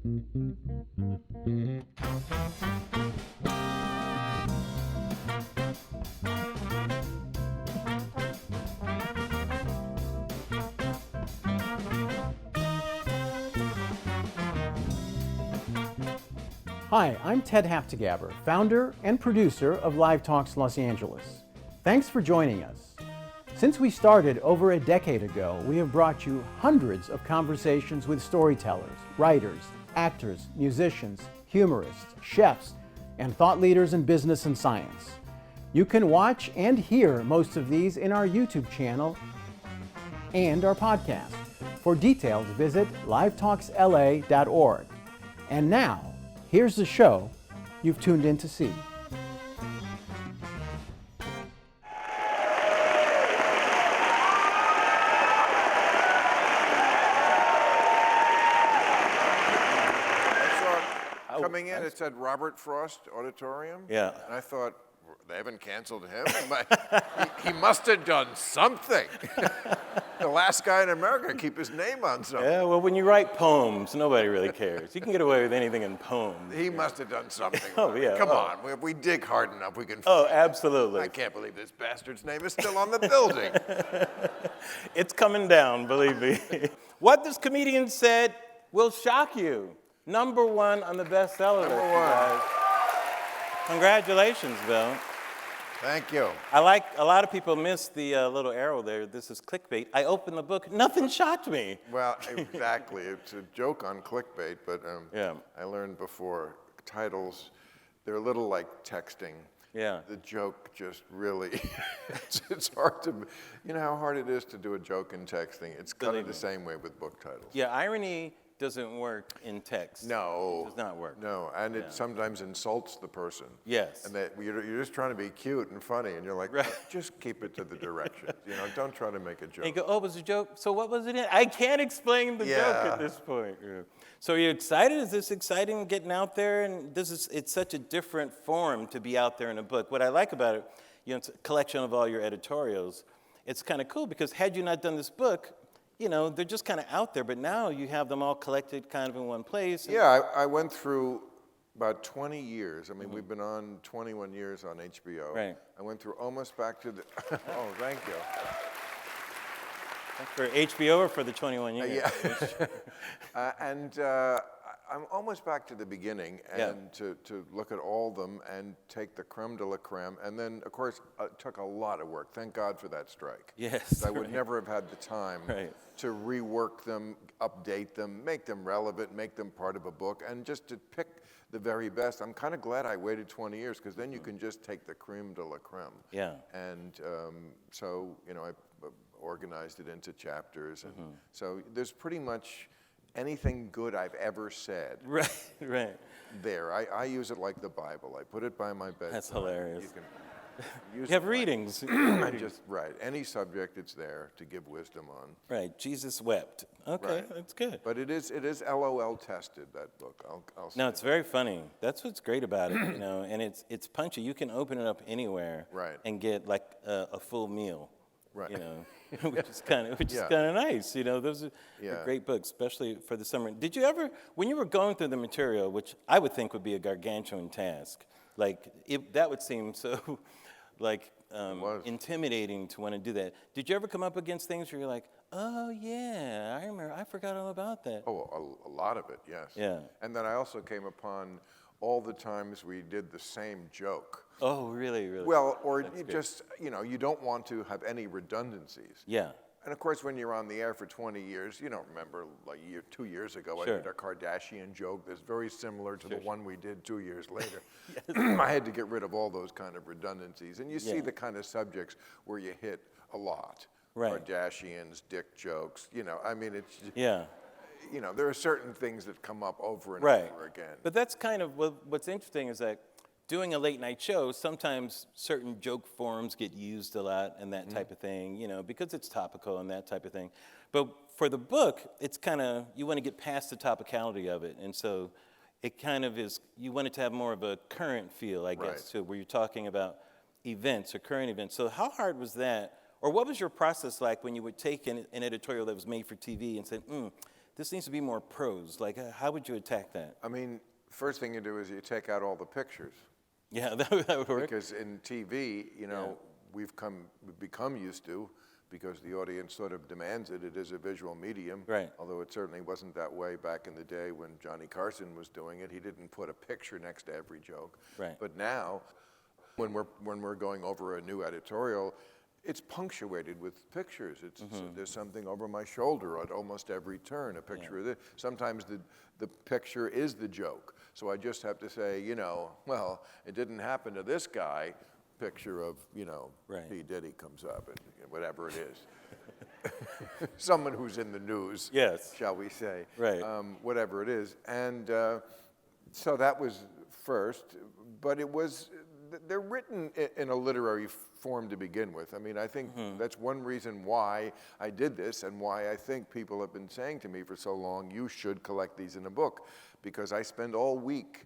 Hi, I'm Ted Haftagaber, founder and producer of Live Talks Los Angeles. Thanks for joining us. Since we started over a decade ago, we have brought you hundreds of conversations with storytellers, writers, actors, musicians, humorists, chefs, and thought leaders in business and science. You can watch and hear most of these in our YouTube channel and our podcast. For details, visit livetalksla.org. And now, here's the show you've tuned in to see. Coming in, it said Robert Frost Auditorium. Yeah. And I thought, they haven't canceled him? He must have done something. The last guy in America to keep his name on something. Yeah, well, when you write poems, nobody really cares. You can get away with anything in poems. He must have done something. Oh, yeah. Come on, if we dig hard enough, we can. Oh, absolutely. I can't believe this bastard's name is still on the building. It's coming down, believe me. What this comedian said will shock you. Number one on the bestseller list, guys. Congratulations, Bill. Thank you. I like, a lot of people miss the little arrow there. This is clickbait. I opened the book, nothing shocked me. Well, exactly. It's a joke on clickbait, but Yeah. I learned before, titles, they're a little like texting. Yeah. The joke just really, it's hard to, you know how hard it is to do a joke in texting? It's kind of the same way with book titles. Yeah, irony doesn't work in text. No. It does not work. No, and it sometimes insults the person. Yes. And you're just trying to be cute and funny, and you're like, Right. just keep it to the directions. Don't try to make a joke. And you go, oh, it was a joke? So what was it in? I can't explain the joke at this point. Yeah. So are you excited? Is this exciting getting out there? And it's such a different form to be out there in a book. What I like about it, it's a collection of all your editorials. It's kind of cool because had you not done this book, they're just kind of out there, but now you have them all collected kind of in one place. Yeah, I went through about 20 years. I mean, we've been on 21 years on HBO. Right. I went through almost back to the, oh, thank you. For HBO or for the 21 years? Yeah. I'm almost back to the beginning and to look at all of them and take the creme de la creme. And then, of course, it took a lot of work. Thank God for that strike. Yes. I would never have had the time to rework them, update them, make them relevant, make them part of a book, and just to pick the very best. I'm kind of glad I waited 20 years because then you can just take the creme de la creme. Yeah. And so, I organized it into chapters. And so there's pretty much anything good I've ever said. Right. There. I use it like the Bible. I put it by my bedside. That's hilarious. You can use You have it readings. right. Any subject, it's there to give wisdom on. Right. Jesus wept. Okay, that's good. But it is LOL tested, that book. I'll say. No, it's very funny. That's what's great about it, and it's punchy. You can open it up anywhere and get like a full meal. Right. Which is kind of nice. Those are great books, especially for the summer. Did you ever, when you were going through the material, which I would think would be a gargantuan task, that would seem so, intimidating to want to do that. Did you ever come up against things where you're like, oh yeah, I remember, I forgot all about that? Oh, a lot of it, yes. Yeah. And then I also came upon all the times we did the same joke. Oh, really? Well, or you just, you don't want to have any redundancies. Yeah. And of course, when you're on the air for 20 years, you don't remember, 2 years ago, I did a Kardashian joke that's very similar to the one we did 2 years later. I had to get rid of all those kind of redundancies. And you see the kind of subjects where you hit a lot. Right. Kardashians, dick jokes, it's... Yeah. There are certain things that come up over and over again. But that's kind of what's interesting is that doing a late night show, sometimes certain joke forms get used a lot and that type of thing, because it's topical and that type of thing. But for the book, it's kind of, you want to get past the topicality of it. And so it kind of is, you want it to have more of a current feel, I guess, to where you're talking about events or current events. So how hard was that? Or what was your process like when you would take an editorial that was made for TV and say, this needs to be more prose. Like, how would you attack that? I mean, first thing you do is you take out all the pictures. Yeah, that would work. Because in TV, we've become used to, because the audience sort of demands it. It is a visual medium. Right. Although it certainly wasn't that way back in the day when Johnny Carson was doing it. He didn't put a picture next to every joke. Right. But now, when we're going over a new editorial, it's punctuated with pictures. There's something over my shoulder at almost every turn, a picture of this. Sometimes the picture is the joke. So I just have to say, well, it didn't happen to this guy. Picture of, Right. P. Diddy comes up, and whatever it is. Someone who's in the news, Yes. shall we say. Right. Whatever it is. And so that was first, but they're written in a literary form to begin with. I mean, I think that's one reason why I did this, and why I think people have been saying to me for so long, you should collect these in a book, because I spend all week,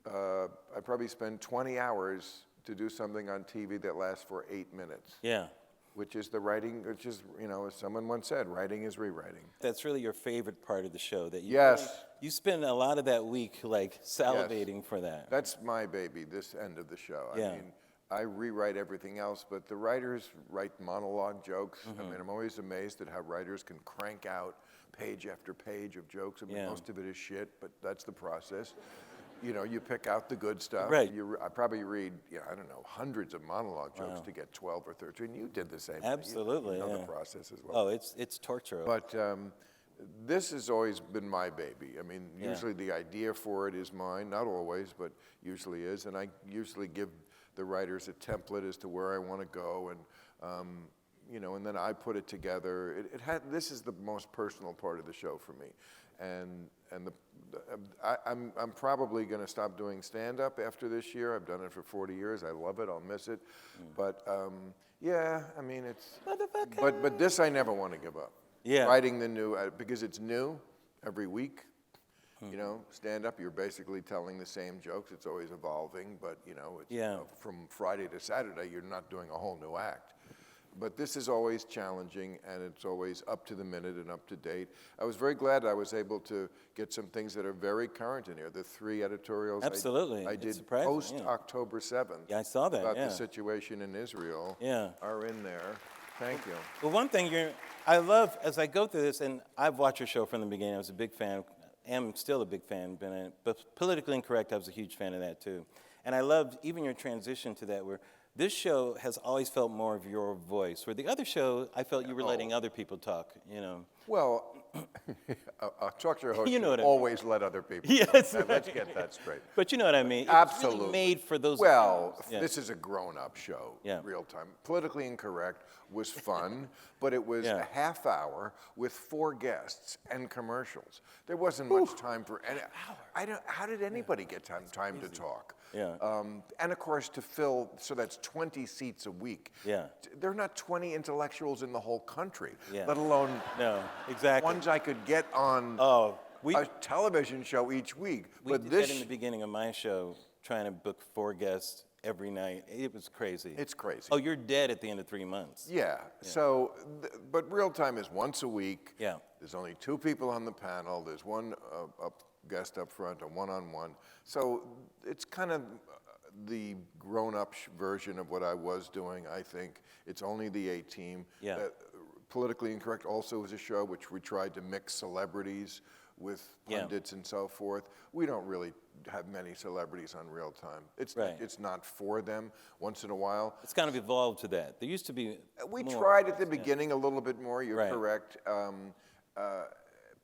I probably spend 20 hours to do something on TV that lasts for 8 minutes. Yeah. Which is the writing, which is, as someone once said, writing is rewriting. That's really your favorite part of the show. That you Yes. really, you spend a lot of that week like salivating for that. That's my baby, this end of the show. Yeah. I mean, I rewrite everything else, but the writers write monologue jokes. I mean, I'm always amazed at how writers can crank out page after page of jokes. I mean, most of it is shit, but that's the process. You pick out the good stuff. Right. I probably read, I don't know, hundreds of monologue jokes to get 12 or 13. You did the same Absolutely, thing. You know yeah. the process as well. Oh, it's torture. But this has always been my baby. I mean, usually the idea for it is mine. Not always, but usually is. And I usually give the writers a template as to where I want to go. And then I put it together. This is the most personal part of the show for me. I'm probably going to stop doing stand-up after this year. I've done it for 40 years. I love it. I'll miss it. But I mean, it's. But this I never want to give up. Yeah. Writing the new, because it's new every week. Stand-up, you're basically telling the same jokes. It's always evolving, but it's, from Friday to Saturday, you're not doing a whole new act. But this is always challenging, and it's always up to the minute and up to date. I was very glad I was able to get some things that are very current in here. The 3 editorials Absolutely. I It's did surprising, post-October 7th Yeah, I saw that, about yeah. the situation in Israel are in there. Thank you. Well, one thing I love, as I go through this, and I've watched your show from the beginning. I was a big fan, am still a big fan, but Politically Incorrect, I was a huge fan of that too. And I loved even your transition to that, where this show has always felt more of your voice, where the other show, I felt you were letting other people talk, Well, a talk show host You know what should I mean. always let other people Yes. talk. Let's get that straight. But you know what I mean? Absolutely. It's really made for those Well, times. Yeah. this is a grown-up show, Yeah. real time. Politically Incorrect was fun, but it was Yeah. a half hour with 4 guests and commercials. There wasn't much time for any. How did anybody get time to talk? Yeah. And of course, to fill, so that's 20 seats a week. Yeah. There are not 20 intellectuals in the whole country, Yeah. let alone No, exactly. ones I could get on we a television show each week. we But did this, that in the beginning of my show, trying to book 4 guests every night. It was crazy. it's crazy. Oh, you're dead at the end of 3 months. Yeah. So, but real time is once a week. Yeah. There's only 2 people on the panel. There's one guest up front, a one-on-one. So it's kind of the grown-up version of what I was doing, I think. It's only the A-team. Yeah. Politically Incorrect also is a show which we tried to mix celebrities with pundits and so forth. We don't really have many celebrities on real time. It's not for them. Once in a while. It's kind of evolved to that. There used to be We more. tried at the beginning a little bit more. You're Right. correct.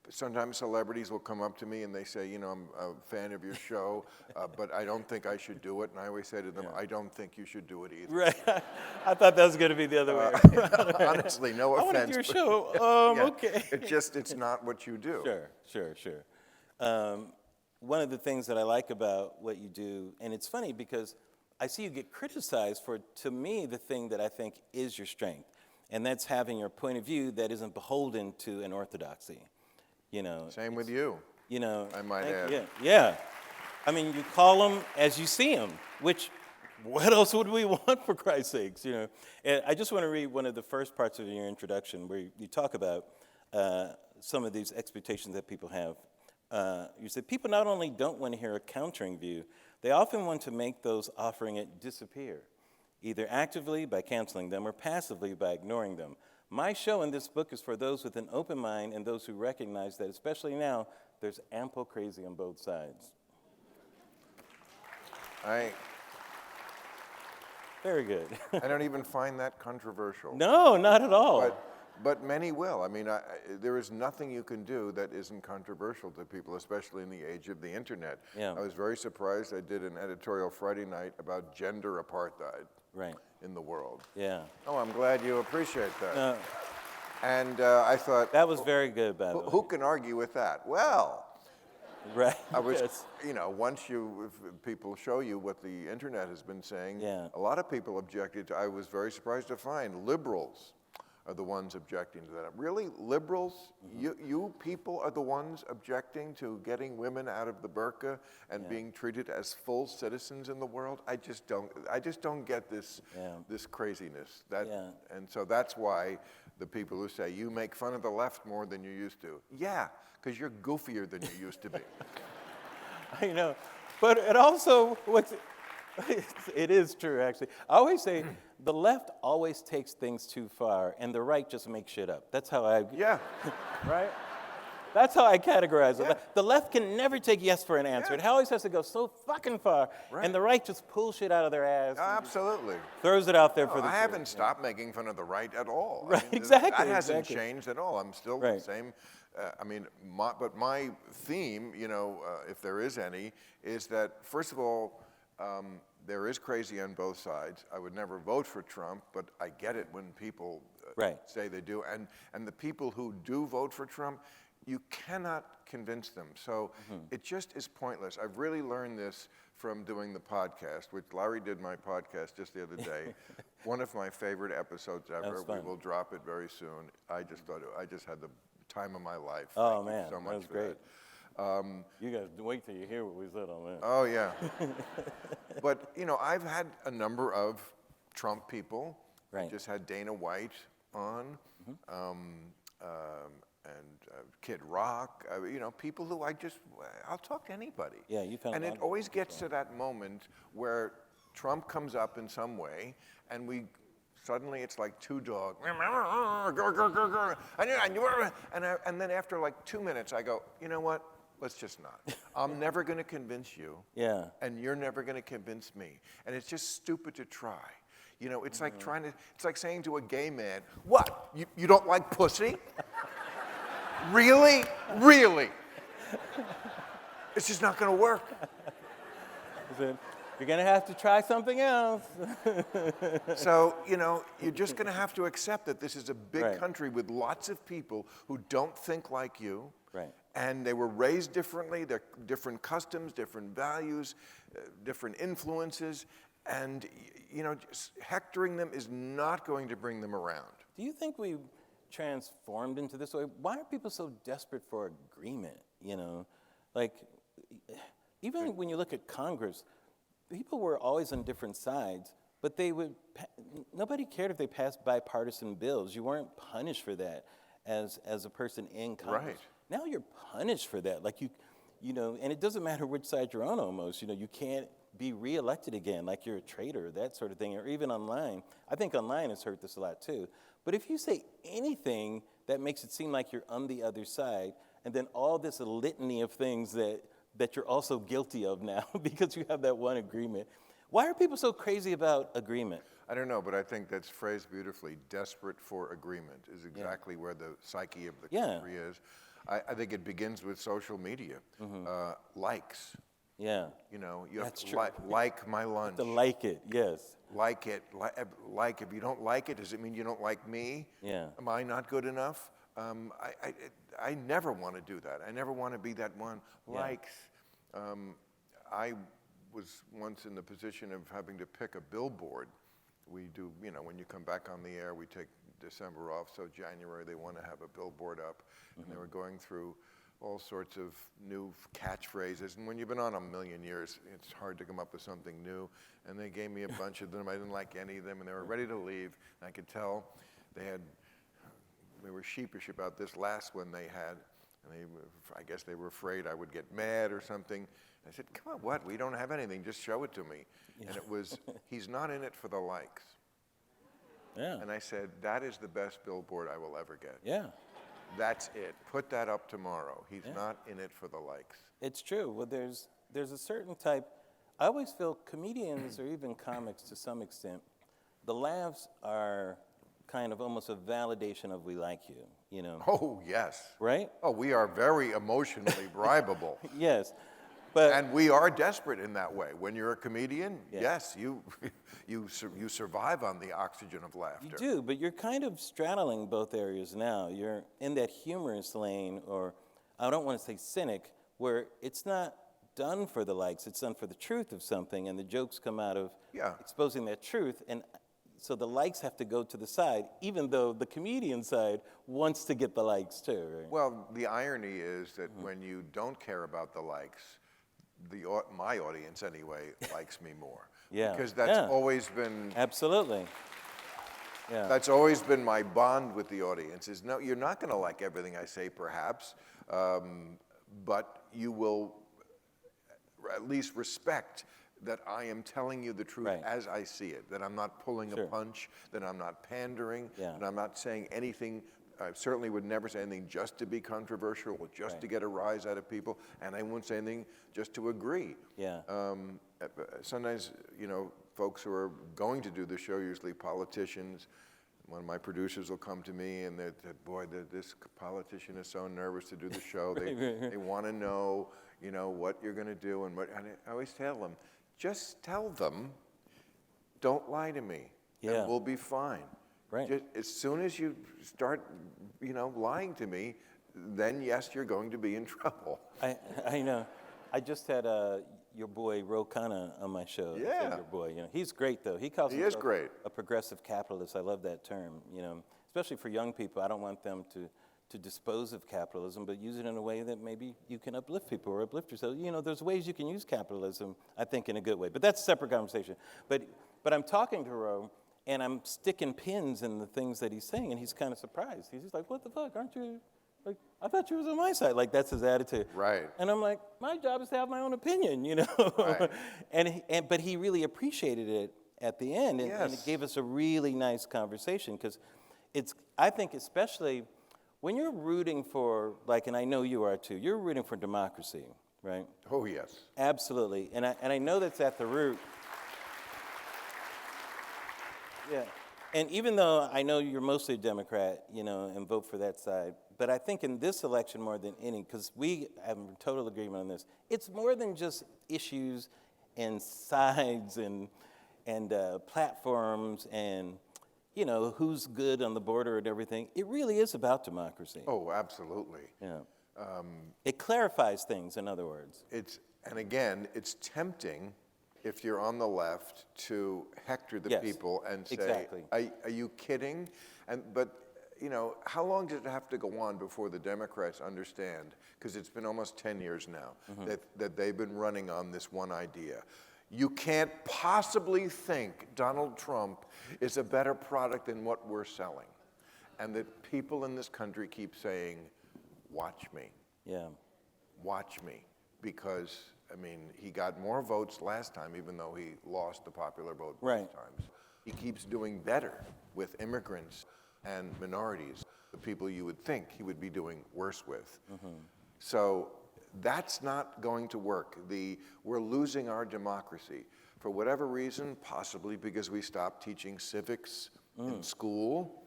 Sometimes celebrities will come up to me and they say, I'm a fan of your show, but I don't think I should do it. And I always say to them, I don't think you should do it either. Right. I thought that was going to be the other way. Honestly, no I want to offense. do your but- show. Yeah, Okay. it's not what you do. Sure. One of the things that I like about what you do, and it's funny because I see you get criticized for, to me, the thing that I think is your strength, and that's having your point of view that isn't beholden to an orthodoxy. Same with you. I might add. Yeah. I mean, you call them as you see them, which, what else would we want, for Christ's sakes, And I just want to read one of the first parts of your introduction where you talk about some of these expectations that people have. You said people not only don't want to hear a countering view, they often want to make those offering it disappear, either actively by canceling them or passively by ignoring them. My show in this book is for those with an open mind and those who recognize that, especially now, there's ample crazy on both sides. Very good. I don't even find that controversial. No, not at all. But many will. I mean, there is nothing you can do that isn't controversial to people, especially in the age of the internet. Yeah. I was very surprised. I did an editorial Friday night about gender apartheid in the world. Yeah. Oh, I'm glad you appreciate that. And I thought... That was very good, by the way. Who can argue with that? Well... Right. I was, once if people show you what the internet has been saying, a lot of people objected to, I was very surprised to find liberals are the ones objecting to that. Really? Liberals? You people are the ones objecting to getting women out of the burqa and being treated as full citizens in the world? I just don't get this this craziness. And so that's why the people who say, you make fun of the left more than you used to. Yeah, because you're goofier than you used to be. I know, but it also, it is true, actually. I always say the left always takes things too far, and the right just makes shit up. That's how I... Yeah. Right? That's how I categorize it. The left can never take yes for an answer. It always has to go so fucking far, and the right just pulls shit out of their ass. Absolutely. Throws it out there for the... I haven't stopped making fun of the right at all. Right, I mean, exactly. That hasn't changed at all. I'm still the same. But my theme, if there is any, is that, first of all, there is crazy on both sides. I would never vote for Trump, but I get it when people say they do. And the people who do vote for Trump, you cannot convince them. So it just is pointless. I've really learned this from doing the podcast, which Larry did my podcast just the other day. One of my favorite episodes ever. We will drop it very soon. I just had the time of my life. Oh, Thank man, you so much that was for great. That. You guys wait till you hear what we said on that. Oh, yeah. But, I've had a number of Trump people. I just had Dana White on, and Kid Rock, people who I'll talk to anybody. Yeah, you found. And it always gets to that moment where Trump comes up in some way, and suddenly it's like two dogs. And then after like 2 minutes, I go, you know what? Let's just not. I'm never going to convince you. Yeah. And you're never going to convince me. And it's just stupid to try. It's like it's like saying to a gay man, what? You don't like pussy? Really? Really? It's just not going to work. You're going to have to try something else. So, you're just going to have to accept that this is a big country with lots of people who don't think like you. Right. And they were raised differently. They're different customs, different values, different influences. And, just hectoring them is not going to bring them around. Do you think we transformed into this way? Why are people so desperate for agreement? Like, even when you look at Congress, people were always on different sides, but nobody cared if they passed bipartisan bills. You weren't punished for that as a person in Congress. Right. Now you're punished for that. Like and it doesn't matter which side you're on almost. You can't be reelected again, like you're a traitor, that sort of thing, or even online. I think online has hurt this a lot too. But if you say anything that makes it seem like you're on the other side, and then all this litany of things that you're also guilty of now because you have that one agreement. Why are people so crazy about agreement? I don't know, but I think that's phrased beautifully. Desperate for agreement is exactly where the psyche of the country is. I think it begins with social media. Likes. Yeah. You have to like my lunch. To like it, yes. Like it. Like. If you don't like it, does it mean you don't like me? Yeah. Am I not good enough? I never want to do that. I never want to be that one. Likes. I was once in the position of having to pick a billboard. We do, when you come back on the air, we take December off, so January they want to have a billboard up, and they were going through all sorts of new catchphrases. And when you've been on a million years, it's hard to come up with something new. And they gave me a bunch of them. I didn't like any of them, and they were ready to leave. And I could tell they had they were sheepish about this last one they had, and I guess they were afraid I would get mad or something. I said, come on, what? We don't have anything. Just show it to me. Yeah. And it was, he's not in it for the likes. Yeah. And I said, that is the best billboard I will ever get. Yeah. That's it. Put that up tomorrow. He's not in it for the likes. It's true. Well, there's a certain type. I always feel comedians or even comics to some extent, the laughs are kind of almost a validation of we like you, you know. Oh, yes. Right? Oh, we are very emotionally bribable. Yes. But, and we are desperate in that way. When you're a comedian, yes, you survive on the oxygen of laughter. You do, but you're kind of straddling both areas now. You're in that humorous lane, or I don't want to say cynic, where it's not done for the likes, it's done for the truth of something, and the jokes come out of exposing that truth. And so the likes have to go to the side, even though the comedian side wants to get the likes too, right? Well, the irony is that when you don't care about the likes, my audience anyway likes me more. Yeah. Because that's always been... Absolutely. Yeah. That's always been my bond with the audience, is no, you're not going to like everything I say, perhaps, but you will at least respect that I am telling you the truth as I see it, that I'm not pulling a punch, that I'm not pandering, that I'm not saying anything. I certainly would never say anything just to be controversial, or just to get a rise out of people, and I won't say anything just to agree. Yeah. Sometimes, you know, folks who are going to do the show, usually politicians, one of my producers will come to me and they say, boy, this politician is so nervous to do the show. They want to know, you know, what you're going to do. And I always tell them, just tell them, don't lie to me, and we'll be fine. Right. Just, as soon as you start, you know, lying to me, then yes, you're going to be in trouble. I know. I just had your boy Ro Khanna on my show. Yeah. Your boy, you know, he's great though. He calls himself a progressive capitalist. I love that term. You know, especially for young people. I don't want them to dispose of capitalism, but use it in a way that maybe you can uplift people or uplift yourself. You know, there's ways you can use capitalism, I think, in a good way. But that's a separate conversation. But I'm talking to Ro, and I'm sticking pins in the things that he's saying, and he's kind of surprised. He's just like, what the fuck, aren't you, like, I thought you was on my side. Like, that's his attitude. Right. And I'm like, my job is to have my own opinion, you know? Right. But he really appreciated it at the end, and it gave us a really nice conversation, because I think especially when you're rooting for, like, and I know you are too, you're rooting for democracy, right? Oh, yes. Absolutely. And I know that's at the root. Yeah. And even though I know you're mostly a Democrat, you know, and vote for that side, but I think in this election more than any, because we have total agreement on this, it's more than just issues and sides and platforms and, you know, who's good on the border and everything. It really is about democracy. Oh, absolutely. Yeah. It clarifies things, in other words. And again, it's tempting, if you're on the left, to hector the people and say, are you kidding? But, you know, how long does it have to go on before the Democrats understand, because it's been almost 10 years now, that they've been running on this one idea. You can't possibly think Donald Trump is a better product than what we're selling. And that people in this country keep saying, watch me. Yeah. Watch me. Because, I mean, he got more votes last time, even though he lost the popular vote both times. He keeps doing better with immigrants and minorities, the people you would think he would be doing worse with. So that's not going to work. We're losing our democracy. For whatever reason, possibly because we stopped teaching civics in school,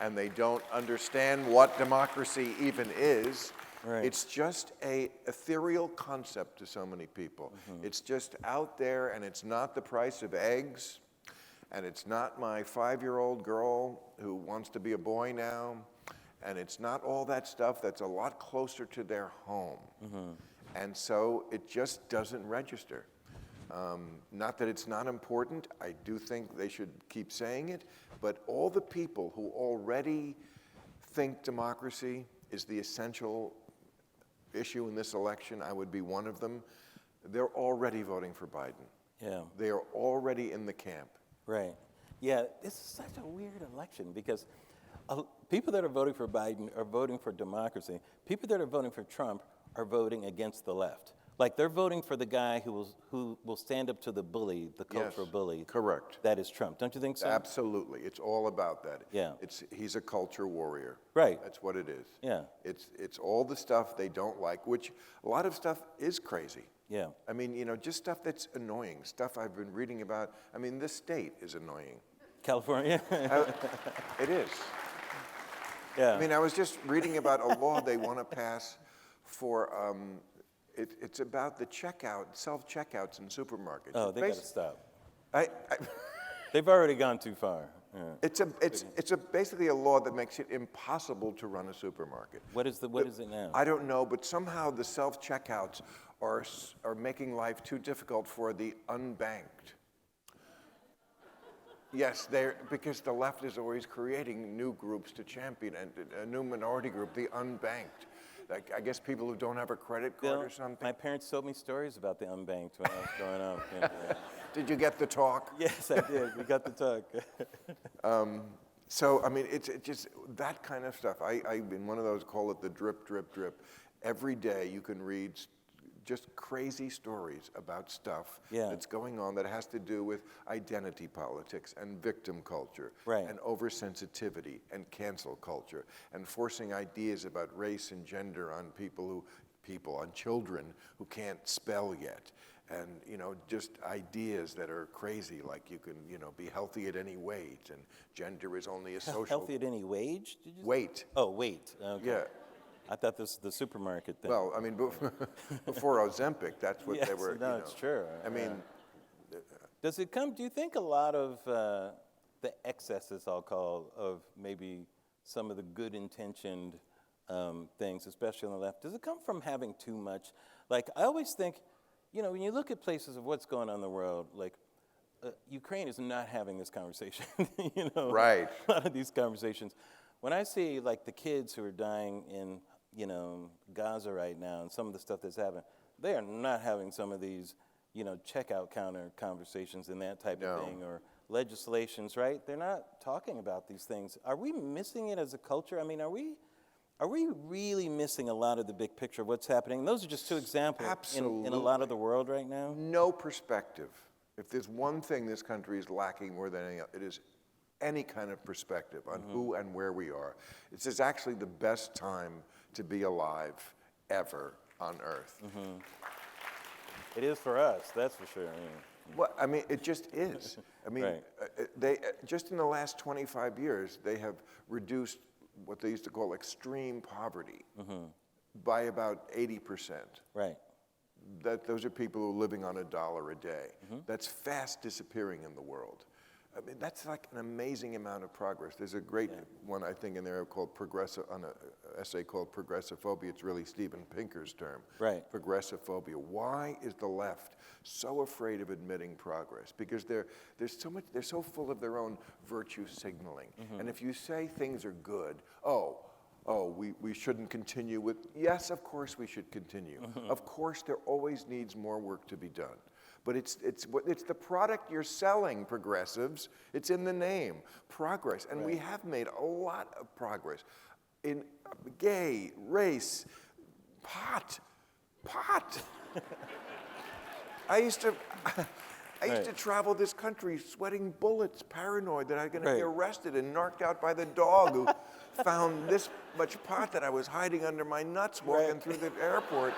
and they don't understand what democracy even is. Right. It's just an ethereal concept to so many people. It's just out there, and it's not the price of eggs, and it's not my 5-year-old girl who wants to be a boy now, and it's not all that stuff that's a lot closer to their home. And so it just doesn't register. Not that it's not important. I do think they should keep saying it, but all the people who already think democracy is the essential issue in this election, I would be one of them, they're already voting for Biden. Yeah. They are already in the camp. Right. Yeah, this is such a weird election, because People that are voting for Biden are voting for democracy. People that are voting for Trump are voting against the left. Like they're voting for the guy who will stand up to the bully, the cultural bully. Correct. That is Trump. Don't you think so? Absolutely. It's all about that. Yeah. He's a culture warrior. Right. That's what it is. Yeah. It's all the stuff they don't like, which a lot of stuff is crazy. Yeah. I mean, just stuff that's annoying, stuff I've been reading about. I mean, this state is annoying. California? It is. Yeah. I mean, I was just reading about a law they want to pass for, it's about the self-checkouts in supermarkets. Oh, they got to stop. I They've already gone too far. Yeah. It's basically a law that makes it impossible to run a supermarket. What is it now? I don't know, but somehow the self-checkouts are making life too difficult for the unbanked. Yes, because the left is always creating new groups to champion, and a new minority group, the unbanked. Like, I guess people who don't have a credit card or something. My parents told me stories about the unbanked when I was growing up. Did you get the talk? Yes, I did. We got the talk. So, I mean, it's just that kind of stuff. I've been one of those, call it the drip, drip, drip. Every day you can read just crazy stories about stuff that's going on that has to do with identity politics and victim culture and oversensitivity and cancel culture and forcing ideas about race and gender on on children who can't spell yet. And, just ideas that are crazy, like you can, be healthy at any weight, and gender is only a social... Healthy at any wage, did you say? Weight. Oh, weight. Okay. Yeah. I thought this was the supermarket thing. Well, I mean, before Ozempic, that's what they were, no, it's true. I mean... do you think a lot of the excesses, I'll call, of maybe some of the good-intentioned things, especially on the left, does it come from having too much? Like, I always think, when you look at places of what's going on in the world, like, Ukraine is not having this conversation, Right. A lot of these conversations. When I see, like, the kids who are dying in, Gaza right now and some of the stuff that's happening, they are not having some of these, checkout counter conversations and that type of thing, or legislations, right? They're not talking about these things. Are we missing it as a culture? I mean, are we really missing a lot of the big picture of what's happening? And those are just two examples in a lot of the world right now. No perspective. If there's one thing this country is lacking more than anything else, it is any kind of perspective on who and where we are. This is actually the best time to be alive ever on Earth. It is for us, that's for sure. Yeah. Well, I mean, it just is. I mean, they just in the last 25 years, they have reduced what they used to call extreme poverty by about 80%. Right. Those are people who are living on $1 a day. That's fast disappearing in the world. I mean, that's like an amazing amount of progress. There's a great one, I think, in there called an essay called Progressivophobia. It's really Steven Pinker's term. Right. Progressivophobia. Why is the left so afraid of admitting progress? Because they're so full of their own virtue signaling. And if you say things are good, we shouldn't continue with, yes, of course we should continue. Of course there always needs more work to be done. But it's the product you're selling, progressives. It's in the name, progress. And we have made a lot of progress in gay, race, pot. I used to travel this country sweating bullets, paranoid that I was going to be arrested and knocked out by the dog who found this much pot that I was hiding under my nuts walking through the airport.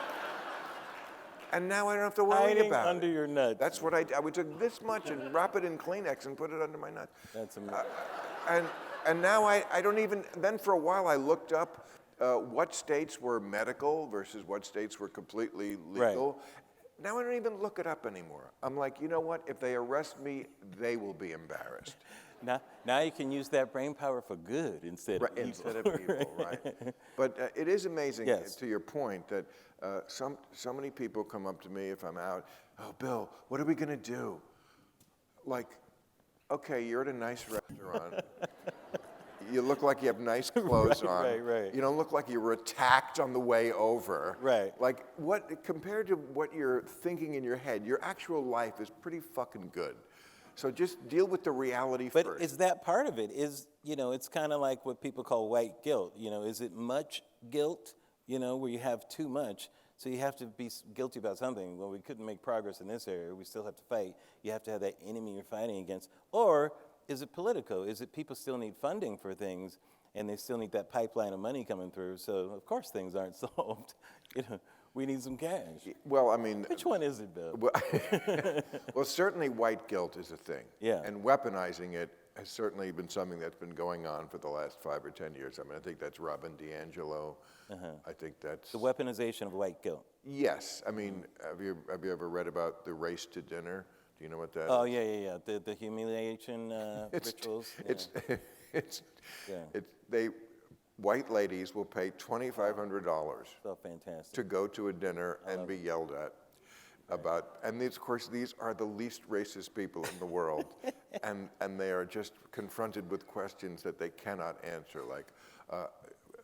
And now I don't have to worry about it. Under your nuts. That's what I did. I would take this much and wrap it in Kleenex and put it under my nuts. That's amazing. And now I don't even, then for a while I looked up what states were medical versus what states were completely legal. Right. Now I don't even look it up anymore. I'm like, you know what? If they arrest me, they will be embarrassed. Now you can use that brain power for good instead of evil. Instead of evil, right. But it is amazing, to your point, that so many people come up to me if I'm out, oh, Bill, what are we going to do? Like, okay, you're at a nice restaurant. You look like you have nice clothes on. Right. You don't look like you were attacked on the way over. Right. Like, compared to what you're thinking in your head, your actual life is pretty fucking good. So just deal with the reality But first. is that part of it? It's kind of like what people call white guilt. Is it much guilt, where you have too much? So you have to be guilty about something. Well, we couldn't make progress in this area. We still have to fight. You have to have that enemy you're fighting against. Or is it political? Is it people still need funding for things, and they still need that pipeline of money coming through? So, of course, things aren't solved. We need some cash. Well, I mean... Which one is it, Bill? Well, certainly white guilt is a thing. Yeah. And weaponizing it has certainly been something that's been going on for the last 5 or 10 years. I mean, I think that's Robin DiAngelo. I think that's... The weaponization of white guilt. Yes. I mean, have you ever read about the race to dinner? Do you know what that is? Oh, yeah. The humiliation rituals. White ladies will pay $2,500 So fantastic. to go to a dinner and be yelled at about, and these, of course, these are the least racist people in the world, and they are just confronted with questions that they cannot answer. Like, I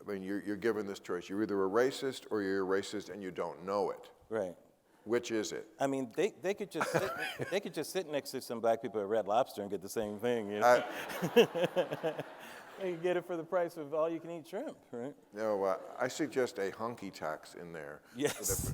mean, you're given this choice: you're either a racist or you're a racist and you don't know it. Right. Which is it? I mean, they could just sit, they could just sit next to some black people at Red Lobster and get the same thing. You get it for the price of all-you-can-eat shrimp, right? No, I suggest a hunky tax in there. Yes.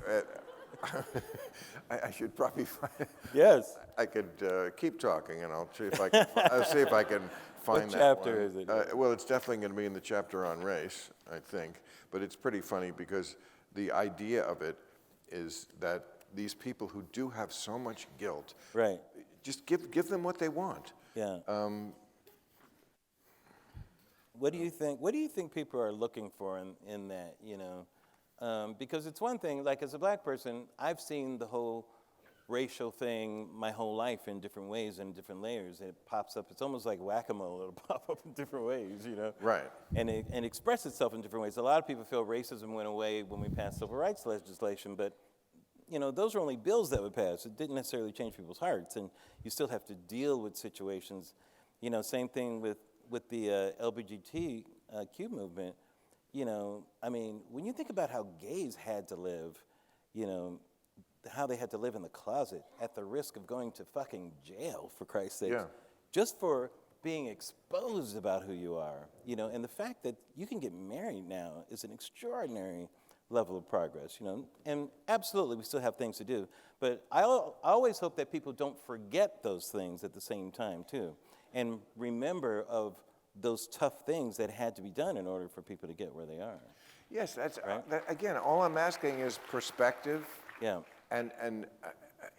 I should probably find. Yes. I could keep talking, and I'll see if I can. I'll see if I can find that. What chapter one. is it? Well, it's definitely going to be in the chapter on race, I think. But it's pretty funny because the idea of it is that these people who do have so much guilt, right? Just give them what they want. Yeah. What do you think? What do you think people are looking for in that? Because it's one thing. Like as a black person, I've seen the whole racial thing my whole life in different ways and different layers. It pops up. It's almost like whack-a-mole. It'll pop up in different ways, Right. And express itself in different ways. A lot of people feel racism went away when we passed civil rights legislation, but those are only bills that would pass. It didn't necessarily change people's hearts, and you still have to deal with situations. Same thing with the LGBTQ movement. I mean, when you think about how gays had to live, how they had to live in the closet at the risk of going to fucking jail, for Christ's sake, just for being exposed about who you are, and the fact that you can get married now is an extraordinary level of progress, and absolutely we still have things to do, but I always hope that people don't forget those things at the same time too, and remember of those tough things that had to be done in order for people to get where they are. Yes, that's right? Again, all I'm asking is perspective. Yeah. And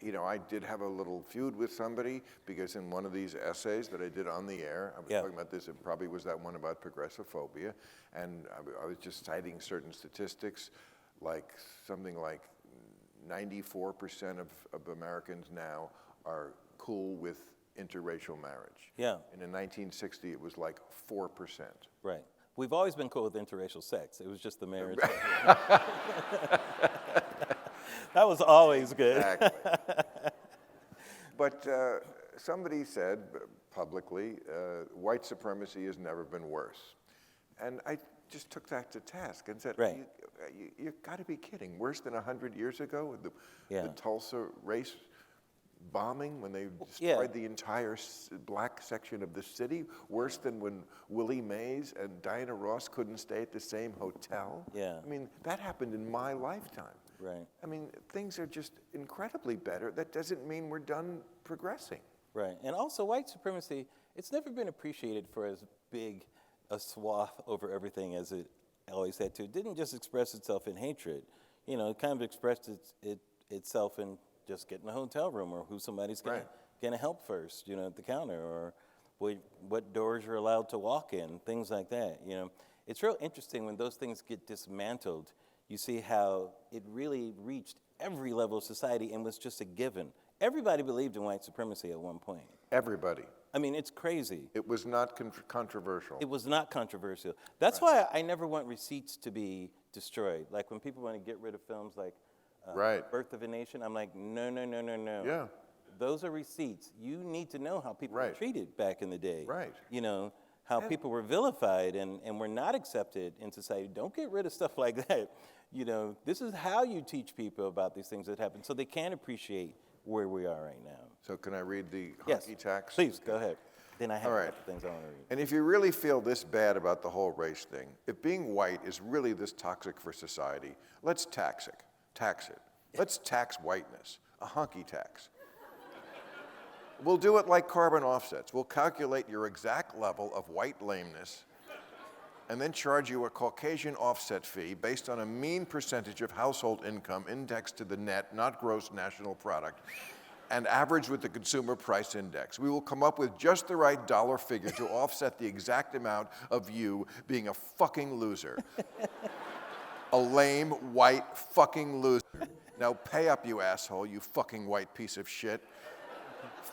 I did have a little feud with somebody because in one of these essays that I did on the air, I was talking about this, it probably was that one about progressophobia, and I was just citing certain statistics, like something like 94% of Americans now are cool with interracial marriage. Yeah. And in 1960, it was like 4%. Right. We've always been cool with interracial sex. It was just the marriage. That was always good. Exactly. But somebody said publicly, white supremacy has never been worse. And I just took that to task and said, right. You've got to be kidding. Worse than 100 years ago with the Tulsa race bombing when they destroyed the entire black section of the city? Worse than when Willie Mays and Diana Ross couldn't stay at the same hotel? Yeah. I mean, that happened in my lifetime. Right. I mean, things are just incredibly better. That doesn't mean we're done progressing. Right. And also white supremacy, it's never been appreciated for as big a swath over everything as it always had to. It didn't just express itself in hatred. It kind of expressed itself in just getting a hotel room or who somebody's going to help first, at the counter, or what doors you're allowed to walk in, things like that. It's real interesting when those things get dismantled. You see how it really reached every level of society and was just a given. Everybody believed in white supremacy at one point. Everybody. I mean, it's crazy. It was not controversial. It was not controversial. That's why I never want receipts to be destroyed. Like when people want to get rid of films like Birth of a Nation, I'm like, no. Yeah. Those are receipts. You need to know how people were treated back in the day. Right. How people were vilified and were not accepted in society. Don't get rid of stuff like that. This is how you teach people about these things that happen so they can appreciate where we are right now. So can I read the Yes, hunky tax? please, go ahead. Then I have All a right. couple things I want to read. And if you really feel this bad about the whole race thing, if being white is really this toxic for society, let's tax it. Tax it. Let's tax whiteness, a hunky tax. We'll do it like carbon offsets. We'll calculate your exact level of white lameness and then charge you a Caucasian offset fee based on a mean percentage of household income indexed to the net, not gross national product, and average with the consumer price index. We will come up with just the right dollar figure to offset the exact amount of you being a fucking loser. A lame, white, fucking loser. Now pay up, you asshole, you fucking white piece of shit.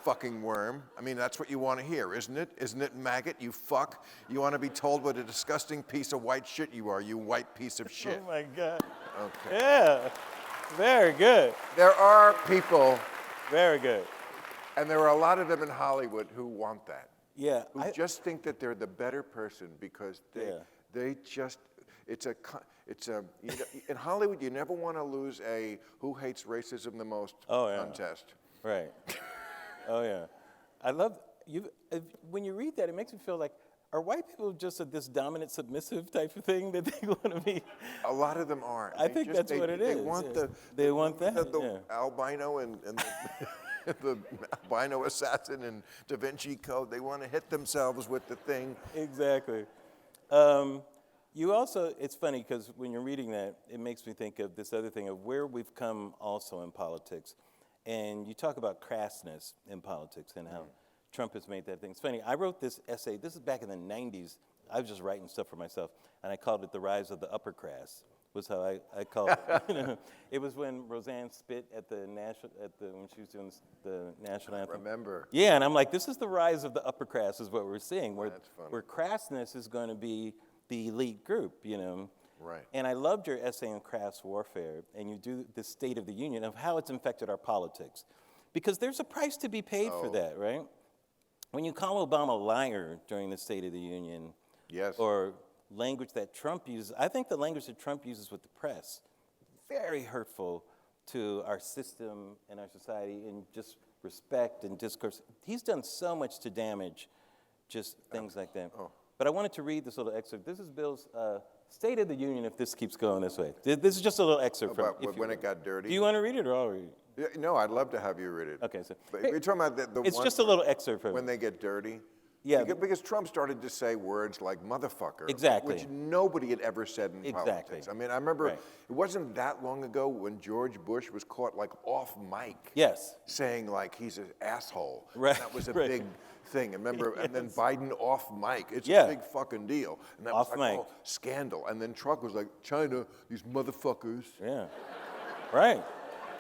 Fucking worm. I mean, that's what you want to hear, isn't it? Isn't it, maggot, you fuck? You want to be told what a disgusting piece of white shit you are, you white piece of shit. Oh my God. Okay. Yeah, very good. There are people, Very good. and there are a lot of them in Hollywood who want that. Yeah. Who just think that they're the better person because they just, it's a, you know, in Hollywood, you never want to lose a who hates racism the most contest. Right. Oh, yeah. I love, when you read that, it makes me feel like, are white people just this dominant, submissive type of thing that they want to be? A lot of them are. I think that's what it is. They want they want that. the albino and the albino assassin and Da Vinci Code. They want to hit themselves with the thing. Exactly. You also, it's funny because when you're reading that, it makes me think of this other thing of where we've come also in politics. And you talk about crassness in politics and how Trump has made that thing. It's funny, I wrote this essay, this is back in the 90s. I was just writing stuff for myself, and I called it The Rise of the Upper Crass, was how I called it. You know, it was when Roseanne spit at when she was doing the national anthem. Remember. Yeah, and I'm like, this is the rise of the upper crass is what we're seeing, where, That's funny. where crassness is going to be the elite group, you know. Right. And I loved your essay on crass warfare, and you do the State of the Union of how it's infected our politics. Because there's a price to be paid for that, right? When you call Obama a liar during the State of the Union, Yes. or language that Trump uses, I think the language that Trump uses with the press, very hurtful to our system and our society in just respect and discourse. He's done so much to damage just things like that. But I wanted to read this little excerpt. This is Bill's State of the Union, if this keeps going this way. This is just a little excerpt from About when it got dirty? Do you want to read it, or I'll read it? Yeah, no, I'd love to have you read it. Okay, so But you're talking about the it's one just a little excerpt from when it. they get dirty? Yeah. Because Trump started to say words like motherfucker. Exactly. Which nobody had ever said in Exactly. politics. I mean, I remember Right. it wasn't that long ago when George Bush was caught like off mic. Yes. Saying like he's an asshole. Right. That was a Right. big thing. Remember, and then Biden off mic. It's Yeah. a big fucking deal. And that Off was like, mic. oh, scandal. And then Trump was like, China, these motherfuckers. Yeah. Right.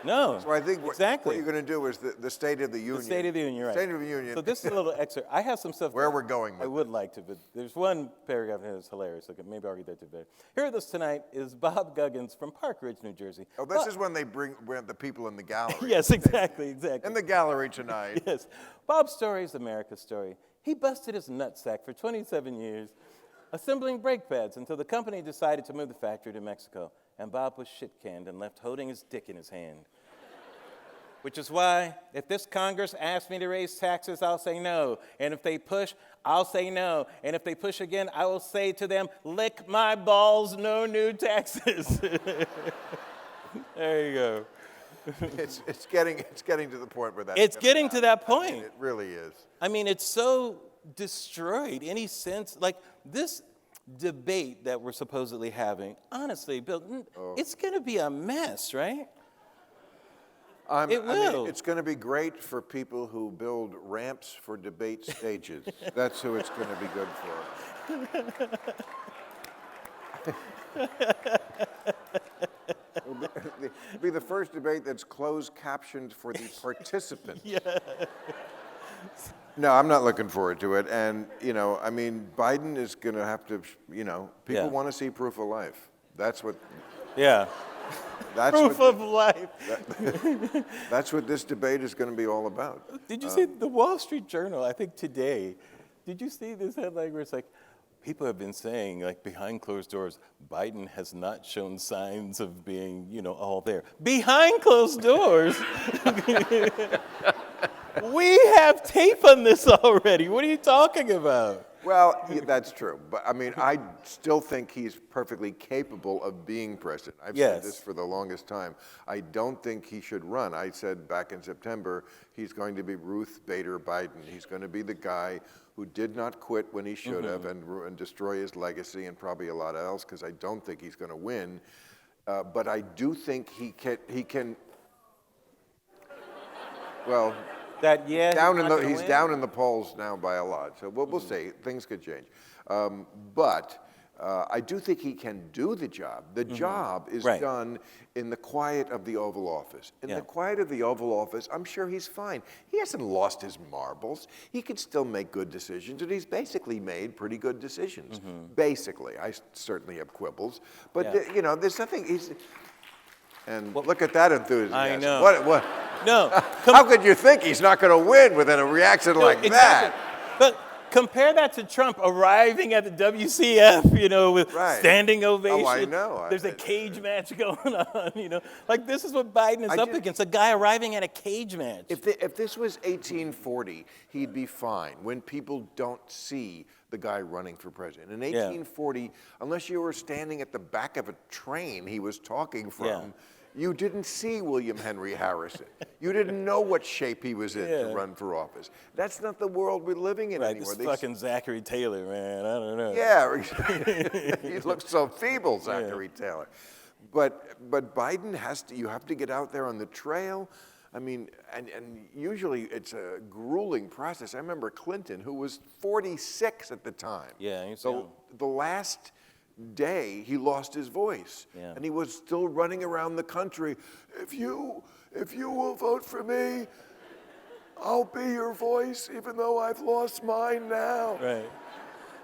No. So I think what exactly. you're going to do is the State of the Union. The State of the Union, you're right. State of the Union. So this is a little excerpt. I have some stuff Where that we're going with I would like to, but there's one paragraph in here that's hilarious. Okay, maybe I'll read that today. Here with us tonight is Bob Guggins from Park Ridge, New Jersey. Oh, this is when they bring the people in the gallery. Yes, exactly, exactly. In the gallery tonight. Yes. Bob's story is America's story. He busted his nutsack for 27 years, assembling brake pads until the company decided to move the factory to Mexico. And Bob was shit-canned and left holding his dick in his hand. Which is why, if this Congress asks me to raise taxes, I'll say no. And if they push, I'll say no. And if they push again, I will say to them, lick my balls, no new taxes. There you go. It's getting to the point where that. It's getting to that point. I mean, it really is. I mean, it's so destroyed any sense, like this debate that we're supposedly having, honestly, Bill, it's going to be a mess, right? It will. I mean, it's going to be great for people who build ramps for debate stages. That's who it's going to be good for. It'll be the first debate that's closed captioned for the participant. Yeah. No, I'm not looking forward to it. And, you know, I mean, Biden is going to have to, you know, people want to see proof of life. That's what. Yeah. That's Proof what, of life. That's what this debate is going to be all about. Did you see the Wall Street Journal, I think today, did you see this headline where it's like, people have been saying, like, behind closed doors, Biden has not shown signs of being, all there. Behind closed doors? We have tape on this already. What are you talking about? Well, that's true. But I mean, I still think he's perfectly capable of being president. I've said this for the longest time. I don't think he should run. I said back in September, he's going to be Ruth Bader Biden. He's going to be the guy who did not quit when he should have and destroy his legacy and probably a lot else, because I don't think he's going to win. But I do think he can. Well. He's down in the polls now by a lot, so we'll see. Things could change, but I do think he can do the job. The job is done in the quiet of the Oval Office. In the quiet of the Oval Office, I'm sure he's fine. He hasn't lost his marbles. He can still make good decisions, and he's basically made pretty good decisions. Basically, I certainly have quibbles, but there's nothing. And look at that enthusiasm. I know. What? No. How could you think he's not going to win within a reaction like that? But compare that to Trump arriving at the WCF, with standing ovation. Oh, I know. There's a cage match going on, Like, this is what Biden is up against, a guy arriving at a cage match. If this was 1840, he'd be fine when people don't see the guy running for president. In 1840, unless you were standing at the back of a train he was talking from, you didn't see William Henry Harrison. You didn't know what shape he was in to run for office. That's not the world we're living in anymore. This fucking Zachary Taylor, man, I don't know. Yeah, he looks so feeble, Zachary Taylor. But Biden you have to get out there on the trail. I mean, and usually it's a grueling process. I remember Clinton, who was 46 at the time. Yeah, he's so the last day he lost his voice, and he was still running around the country. If you will vote for me, I'll be your voice, even though I've lost mine now. Right.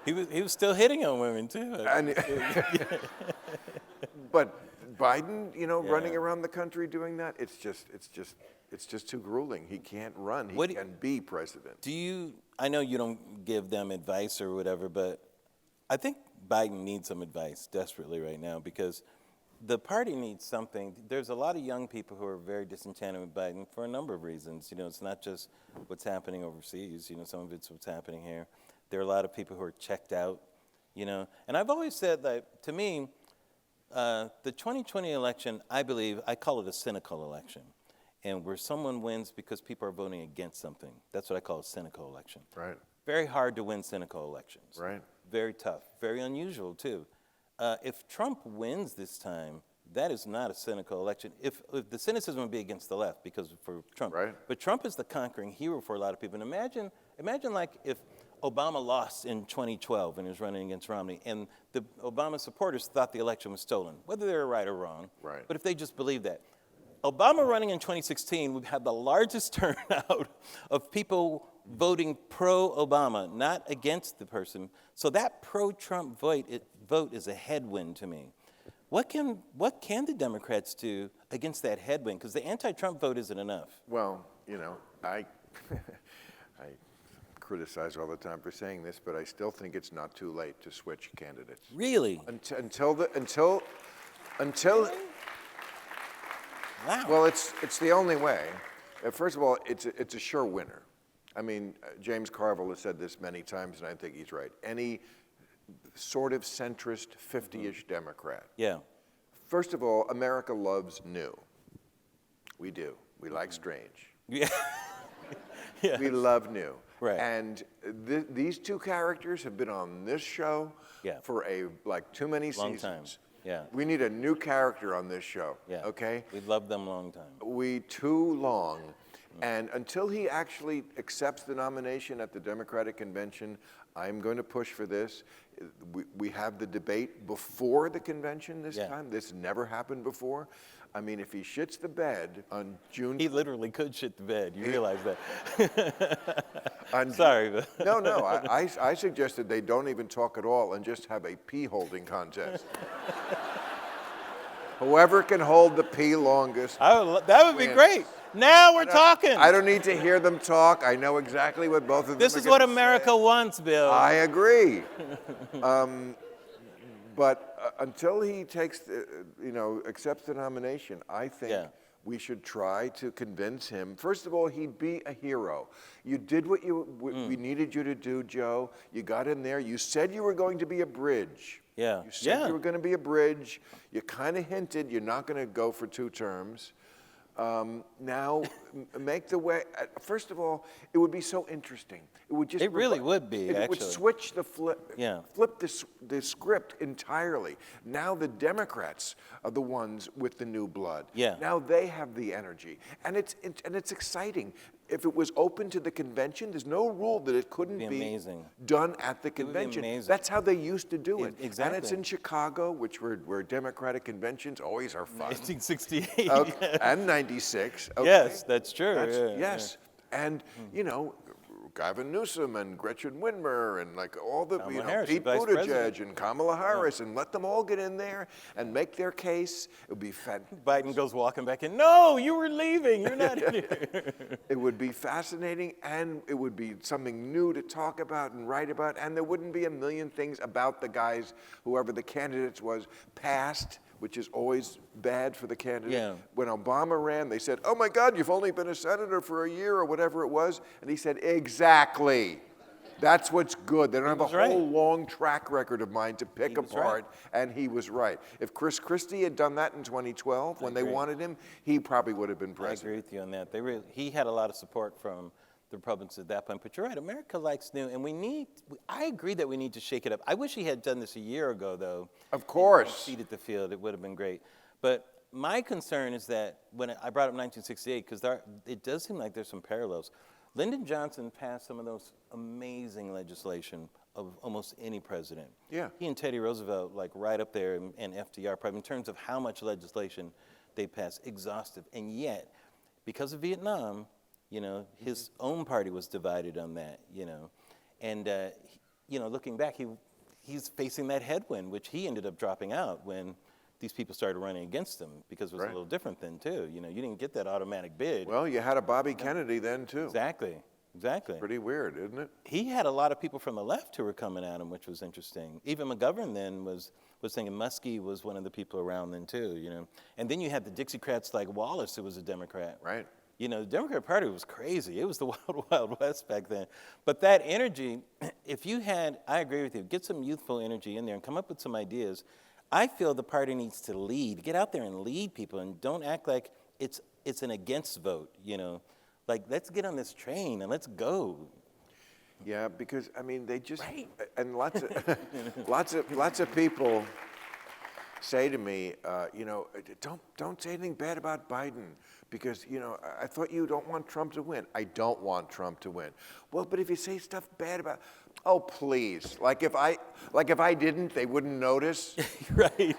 He was still hitting on women too. But Biden, running around the country doing that, it's just too grueling. He can't run. He can be president. I know you don't give them advice or whatever, but I think Biden needs some advice desperately right now, because the party needs something. There's a lot of young people who are very disenchanted with Biden for a number of reasons. It's not just what's happening overseas. Some of it's what's happening here. There are a lot of people who are checked out, And I've always said that, to me, the 2020 election, I call it a cynical election. And where someone wins because people are voting against something. That's what I call a cynical election. Right. Very hard to win cynical elections. Right. Very tough. Very unusual, too. If Trump wins this time, that is not a cynical election. If the cynicism would be against the left, because for Trump. Right. But Trump is the conquering hero for a lot of people. And imagine like if Obama lost in 2012 and he was running against Romney, and the Obama supporters thought the election was stolen, whether they were right or wrong. Right. But if they just believed that. Obama running in 2016 would have the largest turnout of people voting pro-Obama, not against the person. So that pro-Trump vote is a headwind to me. What can the Democrats do against that headwind? Because the anti-Trump vote isn't enough. Well, I criticize all the time for saying this, but I still think it's not too late to switch candidates. Really? Until. Wow. Well, it's the only way. First of all, it's a sure winner. I mean, James Carville has said this many times, and I think he's right. Any sort of centrist, 50-ish Democrat. Yeah. First of all, America loves new. We do. We like strange. Yeah. Yes. We love new. Right. And these two characters have been on this show for too many seasons. Long time. Yeah. We need a new character on this show. Yeah. Okay? We've loved them a long time. Too long. And until he actually accepts the nomination at the Democratic convention, I'm going to push for this. We have the debate before the convention this time. This never happened before. I mean, if he shits the bed on June... He literally could shit the bed. You realize that. Sorry. But No. I suggested they don't even talk at all and just have a pee holding contest. Whoever can hold the pee longest. That would be great. Now we're talking. I don't need to hear them talk. I know exactly what both of them This are is what gonna America say. wants, Bill. I agree. But until he takes, accepts the nomination, I think we should try to convince him. First of all, he'd be a hero. You did what we needed you to do, Joe. You got in there. You said you were going to be a bridge. Yeah. You said you were going to be a bridge. You kind of hinted you're not going to go for 2 terms. Now, make the way. First of all, it would be so interesting. It would just. It really would be. It would switch the flip the script entirely. Now the Democrats are the ones with the new blood. Yeah. Now they have the energy, and it's exciting. If it was open to the convention, there's no rule that it couldn't be done at the convention. That's how they used to do it. Exactly. And it's in Chicago, where Democratic conventions always are fun. 1968. Okay. And 96. Okay. Yes, that's true. Yes. And, Gavin Newsom and Gretchen Whitmer and like all the, Pete Buttigieg and Kamala Harris, and let them all get in there and make their case. It would be fantastic. Biden goes walking back in. No, you were leaving. You're not in here. It would be fascinating, and it would be something new to talk about and write about, and there wouldn't be a million things about the guys, whoever the candidates was, passed, which is always bad for the candidate. Yeah. When Obama ran, they said, oh my God, you've only been a senator for a year or whatever it was. And he said, exactly. That's what's good. They don't have a whole long track record of mine to pick apart, and he was right. If Chris Christie had done that in 2012 when they wanted him, he probably would have been president. I agree with you on that. He had a lot of support from the Republicans at that point. But you're right, America likes new, and I agree that we need to shake it up. I wish he had done this a year ago, though. Of course. Seated the field, it would have been great. But my concern is that when I brought up 1968, because it does seem like there's some parallels. Lyndon Johnson passed some of those amazing legislation of almost any president. Yeah. He and Teddy Roosevelt, like right up there, and FDR, probably in terms of how much legislation they passed, exhaustive. And yet, because of Vietnam, his own party was divided on that, And, looking back, he's facing that headwind, which he ended up dropping out when these people started running against him, because it was a little different then, too. You didn't get that automatic bid. Well, you had a Bobby Kennedy then, too. Exactly. It's pretty weird, isn't it? He had a lot of people from the left who were coming at him, which was interesting. Even McGovern then was thinking Muskie was one of the people around then, too, And then you had the Dixiecrats like Wallace, who was a Democrat. Right. The Democrat Party was crazy. It was the wild, wild west back then. But that energy, I agree with you, get some youthful energy in there and come up with some ideas. I feel the party needs to lead. Get out there and lead people, and don't act like it's an against vote, Like, let's get on this train and let's go. Yeah, because, they just, and lots of people say to me, don't say anything bad about Biden, because, I thought you don't want Trump to win. I don't want Trump to win. Well, but if you say stuff bad about, oh, please. Like if I didn't, they wouldn't notice. Right.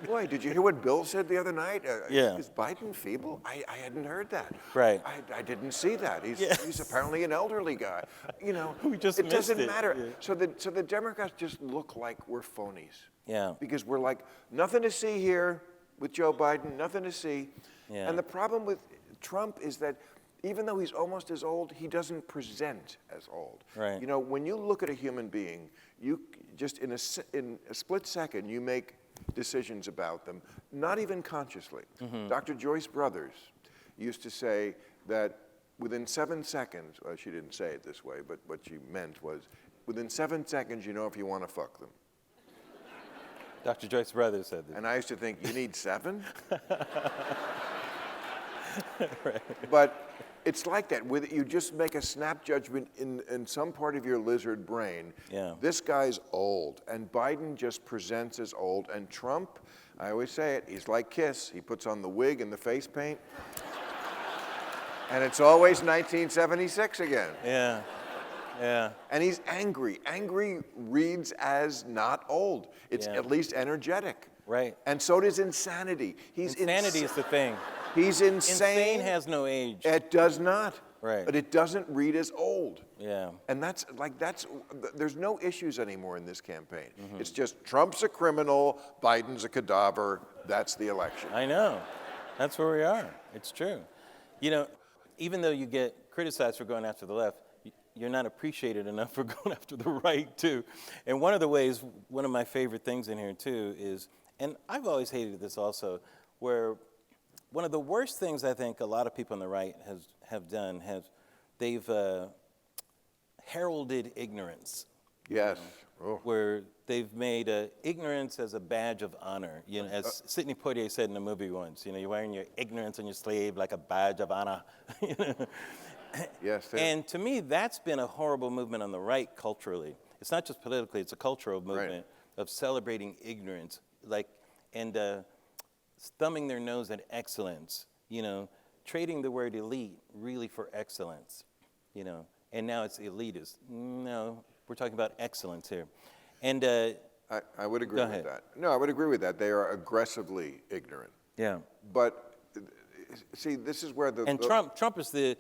Boy, did you hear what Bill said the other night? Yeah. Is Biden feeble? I hadn't heard that. Right. I didn't see that. He's apparently an elderly guy. We just it missed doesn't it. matter. Yeah. So the Democrats just look like we're phonies. Yeah. Because we're like, nothing to see here with Joe Biden, nothing to see. Yeah. And the problem with Trump is that even though he's almost as old, he doesn't present as old. Right. When you look at a human being, you just in a split second, you make decisions about them, not even consciously. Mm-hmm. Dr. Joyce Brothers used to say that within 7 seconds, well, she didn't say it this way, but what she meant was, within 7 seconds, you know if you want to fuck them. Dr. Joyce Brothers said this. And I used to think, you need 7? Right. But it's like that. You just make a snap judgment in some part of your lizard brain. Yeah. This guy's old, and Biden just presents as old. And Trump, I always say it, he's like Kiss. He puts on the wig and the face paint, and it's always 1976 again. Yeah. Yeah. And he's angry. Angry reads as not old. It's at least energetic. Right. And so does insanity. Insanity is the thing. He's insane. Insane has no age. It does not. Right. But it doesn't read as old. Yeah. And there's no issues anymore in this campaign. Mm-hmm. It's just Trump's a criminal, Biden's a cadaver, that's the election. I know. That's where we are. It's true. You know, even though you get criticized for going after the left, you're not appreciated enough for going after the right, too. And one of the ways, one of my favorite things in here, too, is, and I've always hated this also, where one of the worst things I think a lot of people on the right have done, they've heralded ignorance. Yes. Where they've made ignorance as a badge of honor. You know, as Sidney Poitier said in a movie once, you know, you're wearing your ignorance on your sleeve like a badge of honor. You know? Yes. And to me, that's been a horrible movement on the right culturally. It's not just politically, it's a cultural movement of celebrating ignorance, and thumbing their nose at excellence, you know, trading the word elite really for excellence, you know, and now it's elitist. No, we're talking about excellence here. And I would agree with that. No, I would agree with that. They are aggressively ignorant. Yeah. But see, this is where Trump is the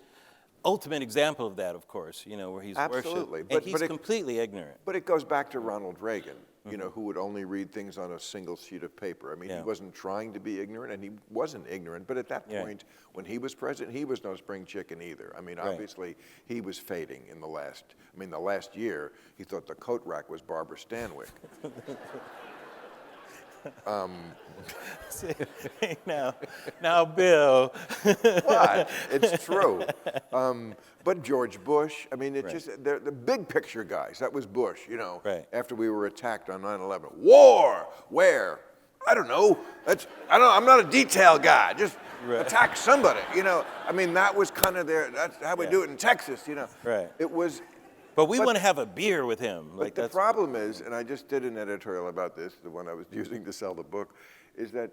ultimate example of that, of course, you know, where he's absolutely, worshipped. And he's completely ignorant. But it goes back to Ronald Reagan, you know, who would only read things on a single sheet of paper. I mean, he wasn't trying to be ignorant, and he wasn't ignorant. But at that point, when he was president, he was no spring chicken either. I mean, obviously, he was fading in the last year, he thought the coat rack was Barbara Stanwyck. Now, Bill. What? It's true. But George Bush, I mean, they're the big picture guys. That was Bush, you know, after we were attacked on 9/11. War! Where? I don't know. I'm not a detail guy. Just attack somebody, you know. I mean, that was kind of that's how we do it in Texas, you know. Right. It was. But we want to have a beer with him. But the problem is, and I just did an editorial about this, the one I was using to sell the book, is that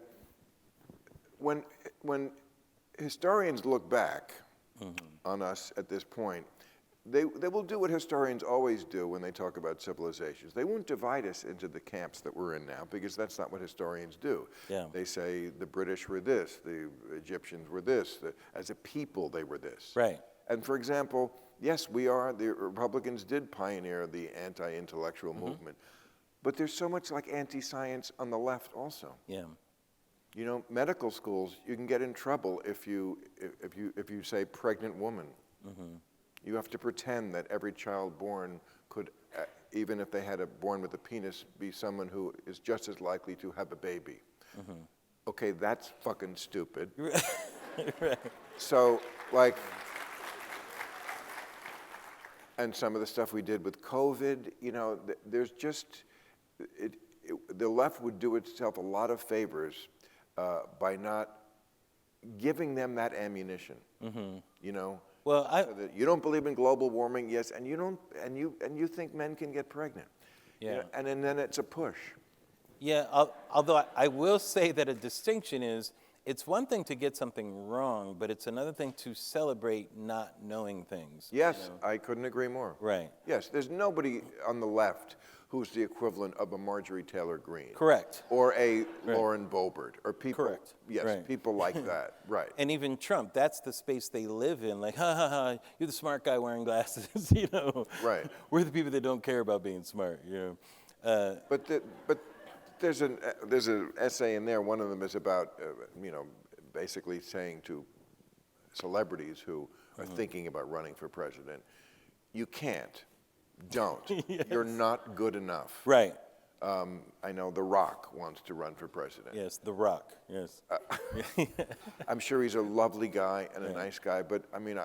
when historians look back on us at this point, they will do what historians always do when they talk about civilizations. They won't divide us into the camps that we're in now, because that's not what historians do. Yeah. They say the British were this, the Egyptians were this, as a people they were this. Right. And for example, yes, the Republicans did pioneer the anti-intellectual movement, but there's so much like anti-science on the left also. Yeah. You know, medical schools, you can get in trouble if you say pregnant woman. You have to pretend that every child born could, even if they had born with a penis, be someone who is just as likely to have a baby. Okay, that's fucking stupid. Right. So, like, and some of the stuff we did with COVID, you know, there's just, the left would do itself a lot of favors by not giving them that ammunition, you know? Well, so that you don't believe in global warming, yes, and you think men can get pregnant. Yeah. You know, and then it's a push. Yeah, although I will say that a distinction is, it's one thing to get something wrong, but it's another thing to celebrate not knowing things. Yes, you know? I couldn't agree more. Right. Yes, there's nobody on the left who's the equivalent of a Marjorie Taylor Greene. Correct. Or a Lauren Boebert, or people. Correct. Yes, people like that, right. And even Trump, that's the space they live in. Like, ha ha ha, you're the smart guy wearing glasses, you know. Right. We're the people that don't care about being smart, you know. But there's an essay in there. One of them is about, you know, basically saying to celebrities who are thinking about running for president, you can't, don't. Yes. You're not good enough. Right. I know The Rock wants to run for president. Yes, The Rock, yes. I'm sure he's a lovely guy and a nice guy, but I mean,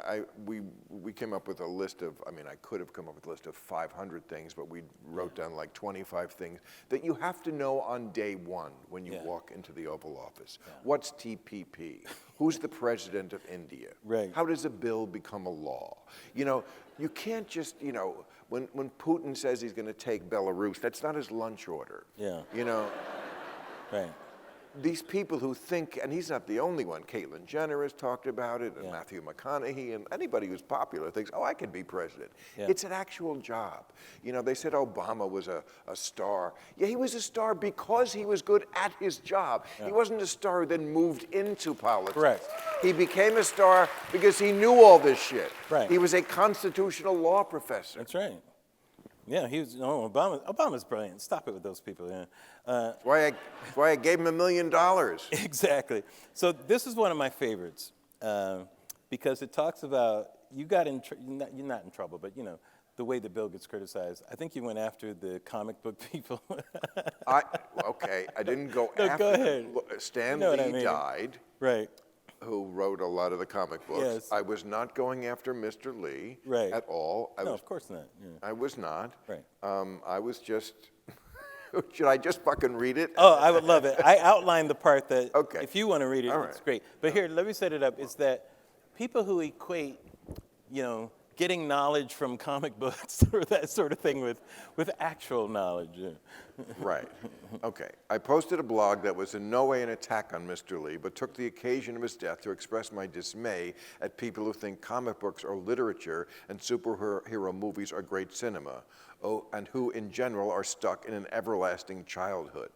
we came up with a list of, I mean, I could have come up with a list of 500 things, but we wrote down like 25 things that you have to know on day one when you walk into the Oval Office. What's TPP? Who's the president of India? Right. How does a bill become a law? You know, you can't just, you know, when Putin says he's going to take Belarus, that's not his lunch order. Yeah. You know? Right. These people who think, and he's not the only one, Caitlyn Jenner has talked about it, and Matthew McConaughey, and anybody who's popular thinks, oh, I can be president. Yeah. It's an actual job. You know, they said Obama was a star. Yeah, he was a star because he was good at his job. Yeah. He wasn't a star who then moved into politics. Correct. He became a star because he knew all this shit. Right. He was a constitutional law professor. That's right. Yeah, he was. No, Obama's brilliant. Stop it with those people. Yeah. That's why I gave him $1 million. Exactly. So this is one of my favorites because it talks about, you got in, you're not in trouble, but you know, the way the bill gets criticized. I think you went after the comic book people. Okay, I didn't go No, after go ahead. Stan You know what Lee I mean. died, Right. who wrote a lot of the comic books. Yes. I was not going after Mr. Lee Right. at all. No, of course not. Yeah. I was not. Right. I was just, should I just fucking read it? Oh, I would love it. I outlined the part that, Okay. if you want to read it, All it's right. great. But here, let me set it up. It's that people who equate, you know, getting knowledge from comic books or that sort of thing with actual knowledge. Yeah. Right. Okay. I posted a blog that was in no way an attack on Mr. Lee, but took the occasion of his death to express my dismay at people who think comic books are literature and superhero movies are great cinema, and who, in general, are stuck in an everlasting childhood.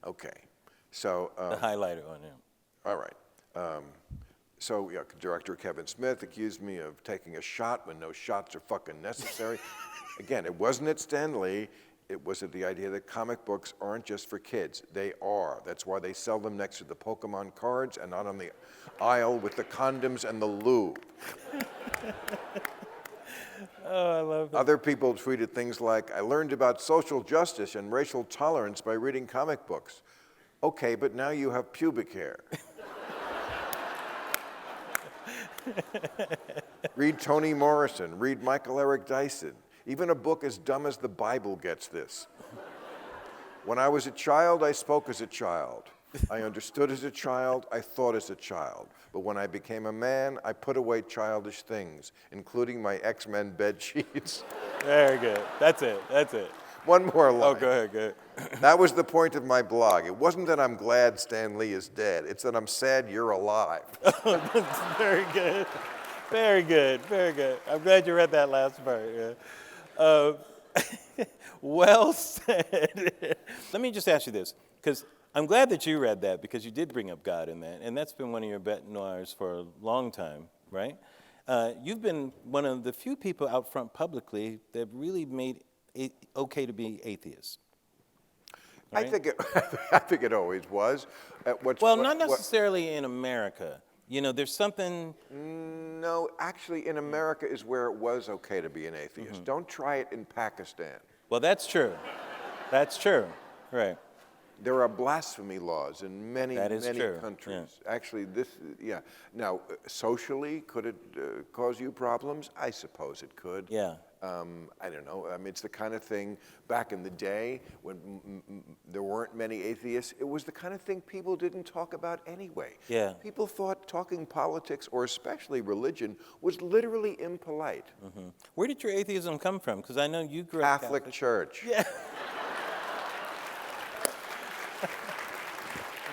Okay. So. The highlighter on him. All right. So, yeah, director Kevin Smith accused me of taking a shot when no shots are fucking necessary. Again, it wasn't at Stan Lee. It was at the idea that comic books aren't just for kids. They are. That's why they sell them next to the Pokemon cards and not on the aisle with the condoms and the lube. Oh, I love that. Other people tweeted things like, I learned about social justice and racial tolerance by reading comic books. Okay, but now you have pubic hair. Read Toni Morrison, read Michael Eric Dyson. Even a book as dumb as the Bible gets this. When I was a child, I spoke as a child. I understood as a child, I thought as a child. But when I became a man, I put away childish things, including my X-Men bed sheets. Very good. That's it. That's it. One more line. Oh, go ahead, go ahead. That was the point of my blog. It wasn't that I'm glad Stan Lee is dead. It's that I'm sad you're alive. Oh, that's very good. Very good. Very good. I'm glad you read that last part. Yeah. Well said. Let me just ask you this, because I'm glad that you read that, because you did bring up God in that, and that's been one of your bête noirs for a long time, right? You've been one of the few people out front publicly that really made it okay to be atheist. Right? I think it always was. Not necessarily in America. You know, there's something. No, actually, in America is where it was okay to be an atheist. Mm-hmm. Don't try it in Pakistan. Well, that's true. That's true. Right. There are blasphemy laws in many true. countries. Yeah. Actually, yeah. Now, socially, could it cause you problems? I suppose it could. Yeah. I don't know. I mean, it's the kind of thing back in the day when there weren't many atheists. It was the kind of thing people didn't talk about anyway. Yeah. People thought talking politics, or especially religion, was literally impolite. Mm-hmm. Where did your atheism come from? Because I know you grew up Catholic Church. Yeah.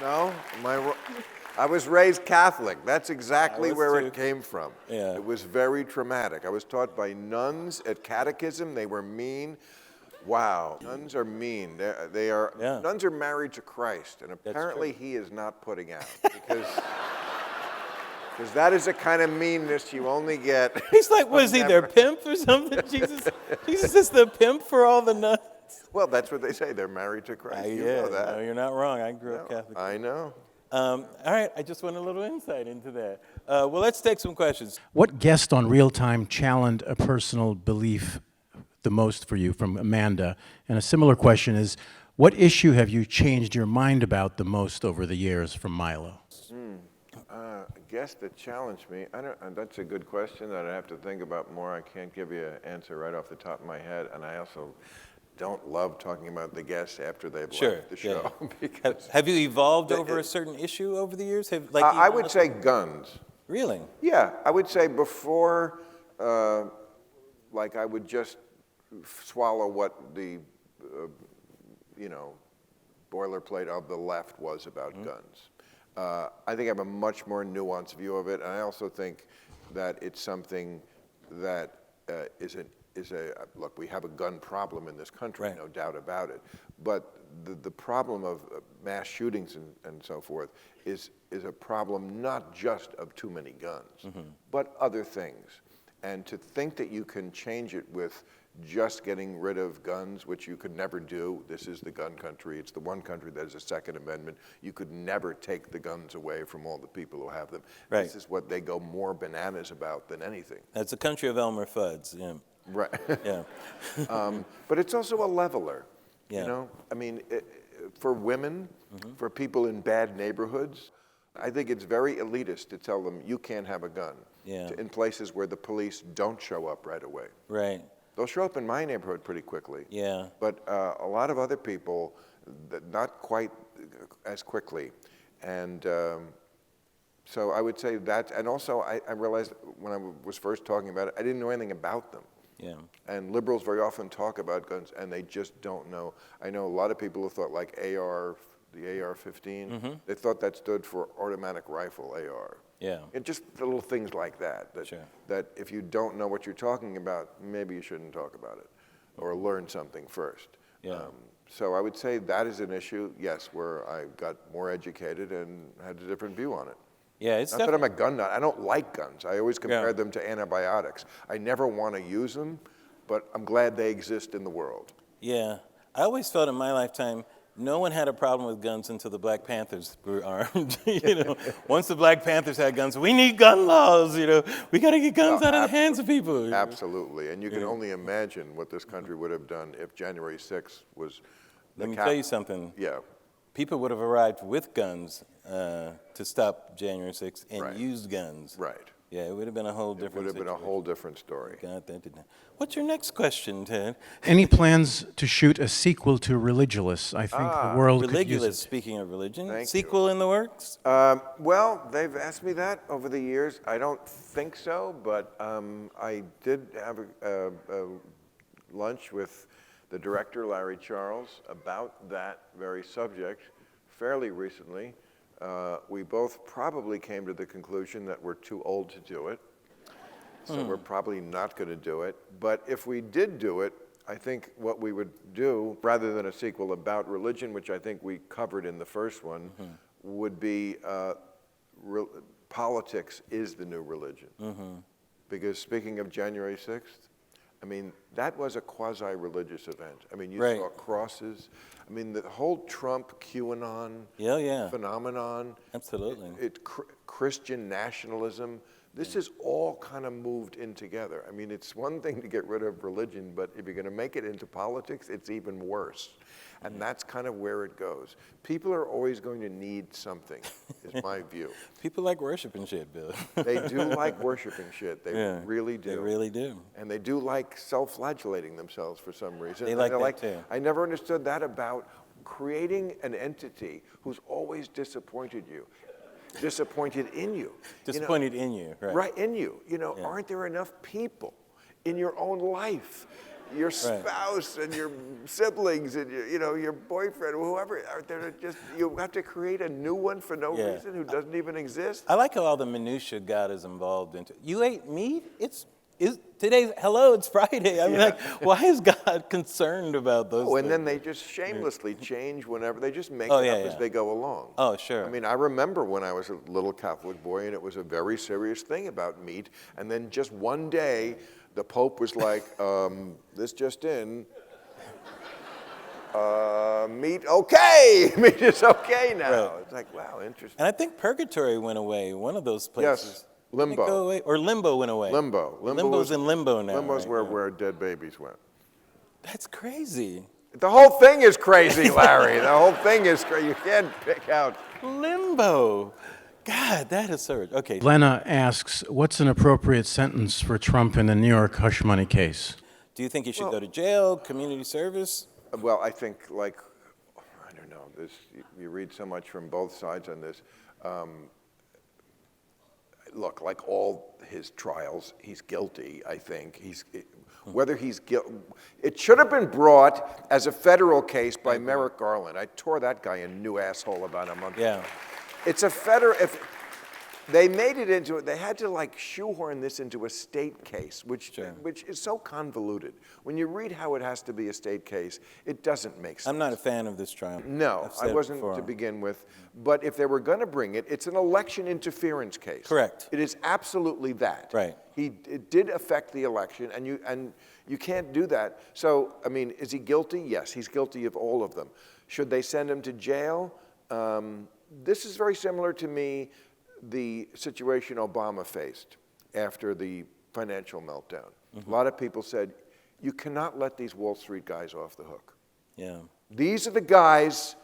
No? I was raised Catholic. That's exactly where too. It came from. Yeah. It was very traumatic. I was taught by nuns at catechism. They were mean. Wow. Nuns are mean. Nuns are married to Christ, and apparently he is not putting out. Because that is a kind of meanness you only get. He's like, was he their pimp or something? Jesus is the pimp for all the nuns. Well, that's what they say. They're married to Christ. You know that. No, you're not wrong. I grew up Catholic. I know. All right, I just want a little insight into that. Well, let's take some questions. What guest on Real Time challenged a personal belief the most for you, from Amanda? And a similar question is, what issue have you changed your mind about the most over the years, from Milo? A guest that challenged me, that's a good question that I have to think about more. I can't give you an answer right off the top of my head, and I also don't love talking about the guests after they've left the show. Yeah. Because have you evolved over a certain issue over the years? I would say guns. Really? Yeah, I would say before, I would just swallow what the, boilerplate of the left was about guns. I think I have a much more nuanced view of it, and I also think that it's something that look, we have a gun problem in this country, no doubt about it. But the problem of mass shootings and so forth is a problem not just of too many guns, but other things. And to think that you can change it with just getting rid of guns, which you could never do. This is the gun country. It's the one country that has a Second Amendment. You could never take the guns away from all the people who have them. Right. This is what they go more bananas about than anything. That's a country of Elmer Fudd's, yeah. Right. Yeah. But it's also a leveler. Yeah. You know, I mean, for women, for people in bad neighborhoods, I think it's very elitist to tell them you can't have a gun. Yeah. In places where the police don't show up right away. Right. They'll show up in my neighborhood pretty quickly. Yeah. But a lot of other people, not quite as quickly. And so I would say that, and also I realized when I was first talking about it, I didn't know anything about them. Yeah. And liberals very often talk about guns, and they just don't know. I know a lot of people who thought like the AR-15, they thought that stood for automatic rifle, AR. Yeah. And just little things like that, Sure. that if you don't know what you're talking about, maybe you shouldn't talk about it, or learn something first. Yeah. So I would say that is an issue, yes, where I got more educated and had a different view on it. Yeah, it's Not that I'm a gun nut. I don't like guns. I always compare them to antibiotics. I never want to use them, but I'm glad they exist in the world. Yeah. I always felt in my lifetime, no one had a problem with guns until the Black Panthers were armed. You know, once the Black Panthers had guns, we need gun laws. You know, we got to get guns out of the hands of people. Absolutely, and you can only imagine what this country would have done if January 6th was. Let me tell you something. Yeah. People would have arrived with guns to stop January 6th and used guns. Right. Yeah, it would have been a whole different. It would have been a whole different story. Got that, didn't it? What's your next question, Ted? Any plans to shoot a sequel to Religulous? I think the world could use Religulous, it. speaking of religion. Thank Sequel in the works? Well, they've asked me that over the years. I don't think so, but I did have a lunch with the director, Larry Charles, about that very subject fairly recently. We both probably came to the conclusion that we're too old to do it, so we're probably not going to do it. But if we did do it, I think what we would do, rather than a sequel about religion, which I think we covered in the first one, would be politics is the new religion. Because speaking of January 6th, I mean, that was a quasi-religious event. I mean, you saw crosses. I mean, the whole Trump QAnon phenomenon. Absolutely. Christian nationalism. This is all kind of moved in together. I mean, it's one thing to get rid of religion, but if you're going to make it into politics, it's even worse. And that's kind of where it goes. People are always going to need something, is my view. People like worshiping shit, Bill. They do like worshiping shit. They really do. They really do. And they do like self-flagellating themselves for some reason. They like that too. I never understood that about creating an entity who's always disappointed you. Disappointed in you. Disappointed in you, right. Right, in you. You know, aren't there enough people in your own life? Your spouse and your siblings and your boyfriend, whoever, you have to create a new one for no reason who doesn't even exist? I like how all the minutia God is involved into. You ate meat? It's Friday. I mean, like, why is God concerned about those things? And then they just shamelessly change whenever. They just make it up as they go along. Oh, sure. I mean, I remember when I was a little Catholic boy, and it was a very serious thing about meat. And then just one day, the Pope was like, this just in, meat okay. Meat is okay now. Right. It's like, wow, interesting. And I think purgatory went away, one of those places. Yes. Limbo. Go away? Or limbo went away. Limbo. Limbo's in limbo now. Limbo's where dead babies went. That's crazy. The whole thing is crazy, Larry. The whole thing is crazy. You can't pick out. Limbo. God, that is absurd. Okay. Glenna asks, what's an appropriate sentence for Trump in the New York hush money case? Do you think he should go to jail, community service? Well, I think, I don't know. You read so much from both sides on this. Look, like all his trials, he's guilty, I think. Whether he's guilty, it should have been brought as a federal case by Merrick Garland. I tore that guy a new asshole about a month ago. It's a federal, They made it into it. They had to like shoehorn this into a state case, which is so convoluted. When you read how it has to be a state case, it doesn't make sense. I'm not a fan of this trial. No, I wasn't to begin with. But if they were going to bring it, it's an election interference case. Correct. It is absolutely that. Right. It did affect the election, and you can't do that. So, I mean, is he guilty? Yes, he's guilty of all of them. Should they send him to jail? This is very similar to me, the situation Obama faced after the financial meltdown. A lot of people said, you cannot let these Wall Street guys off the hook. Yeah. These are the guys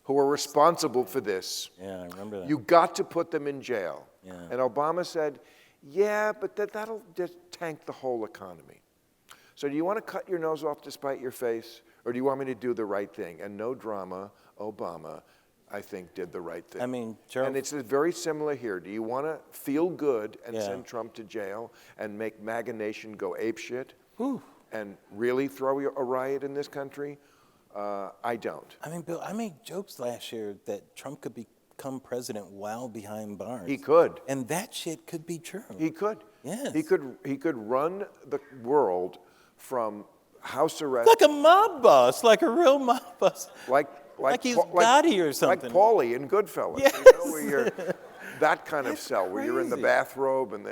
who are responsible for this. Yeah, I remember that. You got to put them in jail. Yeah. And Obama said, yeah, but that'll just tank the whole economy. So do you want to cut your nose off to spite your face, or do you want me to do the right thing? And no drama, Obama, I think, did the right thing. I mean, Charles. And it's very similar here. Do you want to feel good and send Trump to jail and make MAGA Nation go apeshit and really throw a riot in this country? I don't. I mean, Bill, I made jokes last year that Trump could become president while behind bars. He could. And that shit could be true. He could. Yes. He could run the world from house arrest. Like a mob boss, like a real mob boss. Like he's Gotti or something. Like Paulie in Goodfellas. Yes. You know, where you're that kind of cell where you're in the bathrobe and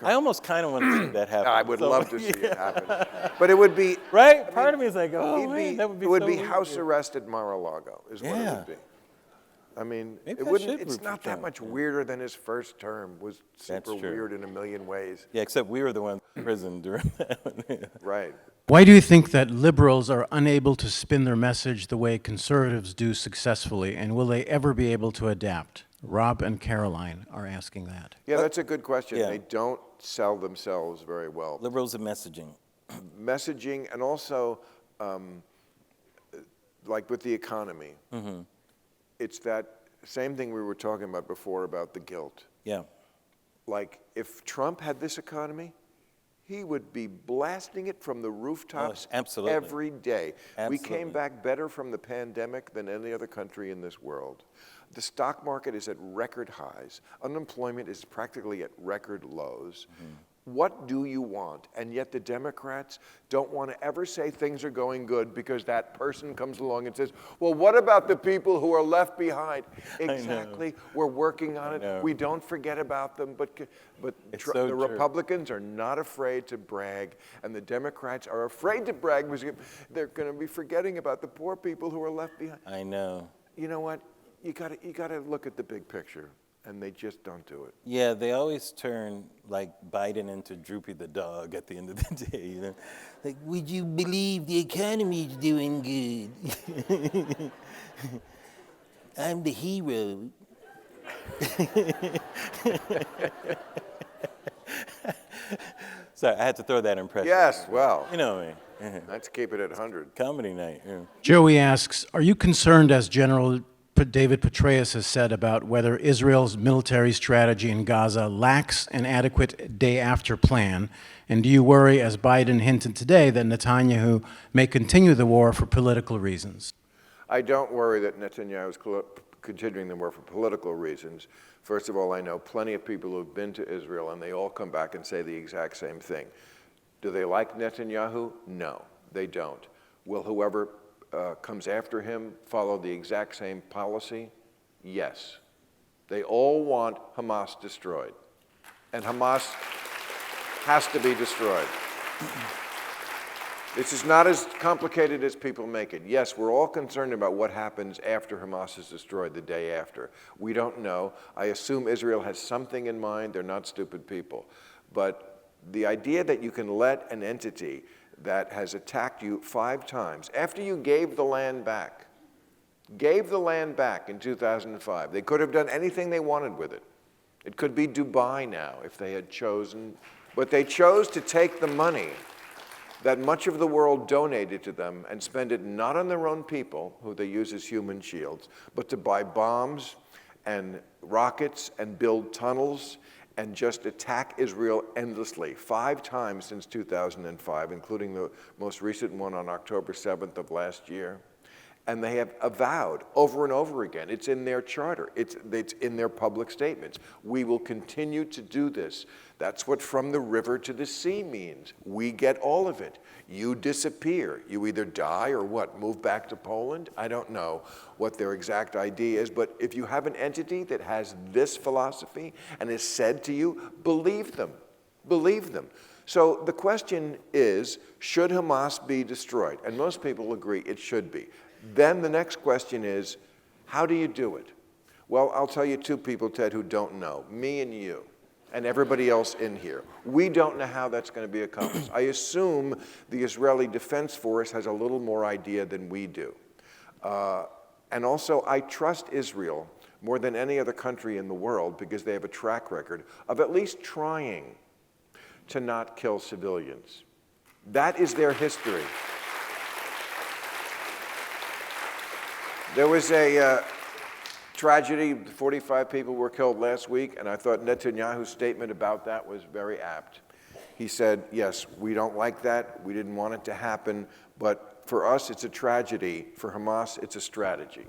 I almost kind of want to see that happen. I would love to see it happen. But it would be right. Part of me is like, oh man, that would be. It would so be weird. house arrest at Mar-a-Lago is what it would be. I mean, Maybe it wouldn't. It's not that much weirder than his first term. Was super weird in a million ways. Yeah, except we were the ones in prison during that one. Right. Why do you think that liberals are unable to spin their message the way conservatives do successfully, and will they ever be able to adapt? Rob and Caroline are asking that. Yeah, that's a good question. Yeah. They don't sell themselves very well. Liberals and messaging. Messaging, and also, like with the economy, it's that same thing we were talking about before about the guilt. Yeah. Like, if Trump had this economy, he would be blasting it from the rooftops every day. Absolutely. We came back better from the pandemic than any other country in this world. The stock market is at record highs. Unemployment is practically at record lows. What do you want? And yet the Democrats don't want to ever say things are going good because that person comes along and says, well, what about the people who are left behind? Exactly. We're working on it. We don't forget about them. But the Republicans are not afraid to brag, and the Democrats are afraid to brag because they're going to be forgetting about the poor people who are left behind. I know. You know what? You got to look at the big picture. And they just don't do it. Yeah, they always turn like Biden into Droopy the dog at the end of the day. You know, like, would you believe the economy's doing good? I'm the hero. Sorry, I had to throw that impression. Yes, well, you know me. Let's keep it at 100. Comedy night. Yeah. Joey asks, are you concerned, as General David Petraeus has said, about whether Israel's military strategy in Gaza lacks an adequate day-after plan? And do you worry, as Biden hinted today, that Netanyahu may continue the war for political reasons? I don't worry that Netanyahu is continuing the war for political reasons. First of all, I know plenty of people who have been to Israel, and they all come back and say the exact same thing. Do they like Netanyahu? No, they don't. Will whoever comes after him follow the exact same policy? Yes. They all want Hamas destroyed. And Hamas has to be destroyed. This is not as complicated as people make it. Yes, we're all concerned about what happens after Hamas is destroyed, the day after. We don't know. I assume Israel has something in mind. They're not stupid people. But the idea that you can let an entity that has attacked you 5 times, after you gave the land back in 2005. They could have done anything they wanted with it. It could be Dubai now if they had chosen, but they chose to take the money that much of the world donated to them and spend it not on their own people, who they use as human shields, but to buy bombs and rockets and build tunnels and just attack Israel endlessly, 5 times since 2005, including the most recent one on October 7th of last year. And they have avowed over and over again, it's in their charter, it's in their public statements. We will continue to do this. That's what from the river to the sea means. We get all of it. You disappear. You either die or what, move back to Poland? I don't know what their exact idea is, but if you have an entity that has this philosophy and is said to you, believe them. Believe them. So the question is, should Hamas be destroyed? And most people agree it should be. Then the next question is, how do you do it? Well, I'll tell you two people, Ted, who don't know, me and you, and everybody else in here. We don't know how that's going to be accomplished. I assume the Israeli Defense Force has a little more idea than we do. And also, I trust Israel more than any other country in the world because they have a track record of at least trying to not kill civilians. That is their history. There was a tragedy, 45 people were killed last week, and I thought Netanyahu's statement about that was very apt. He said, yes, we don't like that, we didn't want it to happen, but for us it's a tragedy, for Hamas it's a strategy.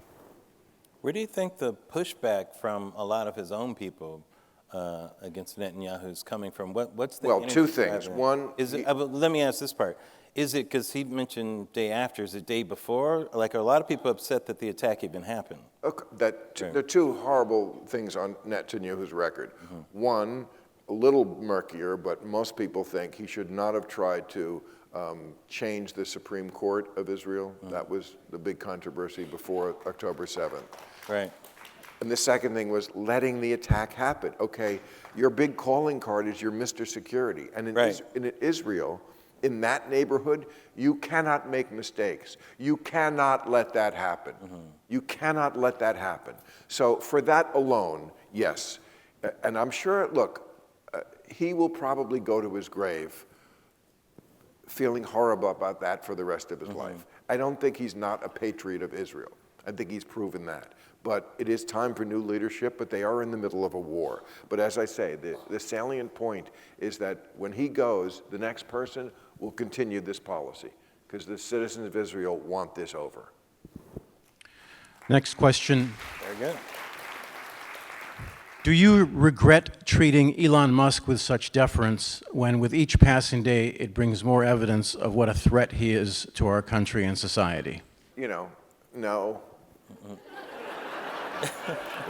Where do you think the pushback from a lot of his own people against Netanyahu is coming from? What's the two things. One, is it, let me ask this part. Is it because he mentioned day after? Is it day before? Like, are a lot of people upset that the attack even happened? Okay, there are two horrible things on Netanyahu's record. One, a little murkier, but most people think he should not have tried to change the Supreme Court of Israel. That was the big controversy before October 7th. Right. And the second thing was letting the attack happen. Okay, your big calling card is your Mr. Security. And in Israel, in that neighborhood, you cannot make mistakes. You cannot let that happen. You cannot let that happen. So for that alone, yes. And I'm sure, look, he will probably go to his grave feeling horrible about that for the rest of his life. I don't think he's not a patriot of Israel. I think he's proven that. But it is time for new leadership, but they are in the middle of a war. But as I say, the salient point is that when he goes, the next person will continue this policy because the citizens of Israel want this over. Next question. Very good. Do you regret treating Elon Musk with such deference when with each passing day it brings more evidence of what a threat he is to our country and society? You know, no.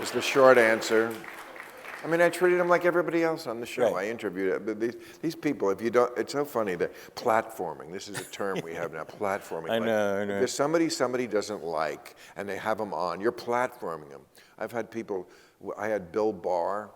Is the short answer. I mean, I treated him like everybody else on the show. Right. I interviewed these people. If you don't, it's so funny that platforming. This is a term we have now. Platforming. I know. If there's somebody doesn't like, and they have them on, you're platforming them. I've had people. I had Bill Maher,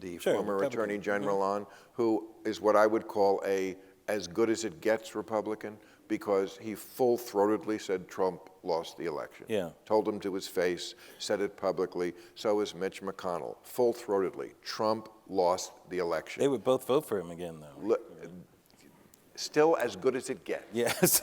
the former Attorney General, on, who is what I would call a as good as it gets Republican, because he full-throatedly said Trump lost the election. Yeah. Told him to his face, said it publicly. So is Mitch McConnell, full-throatedly. Trump lost the election. They would both vote for him again, though. Still as good as it gets. Yes.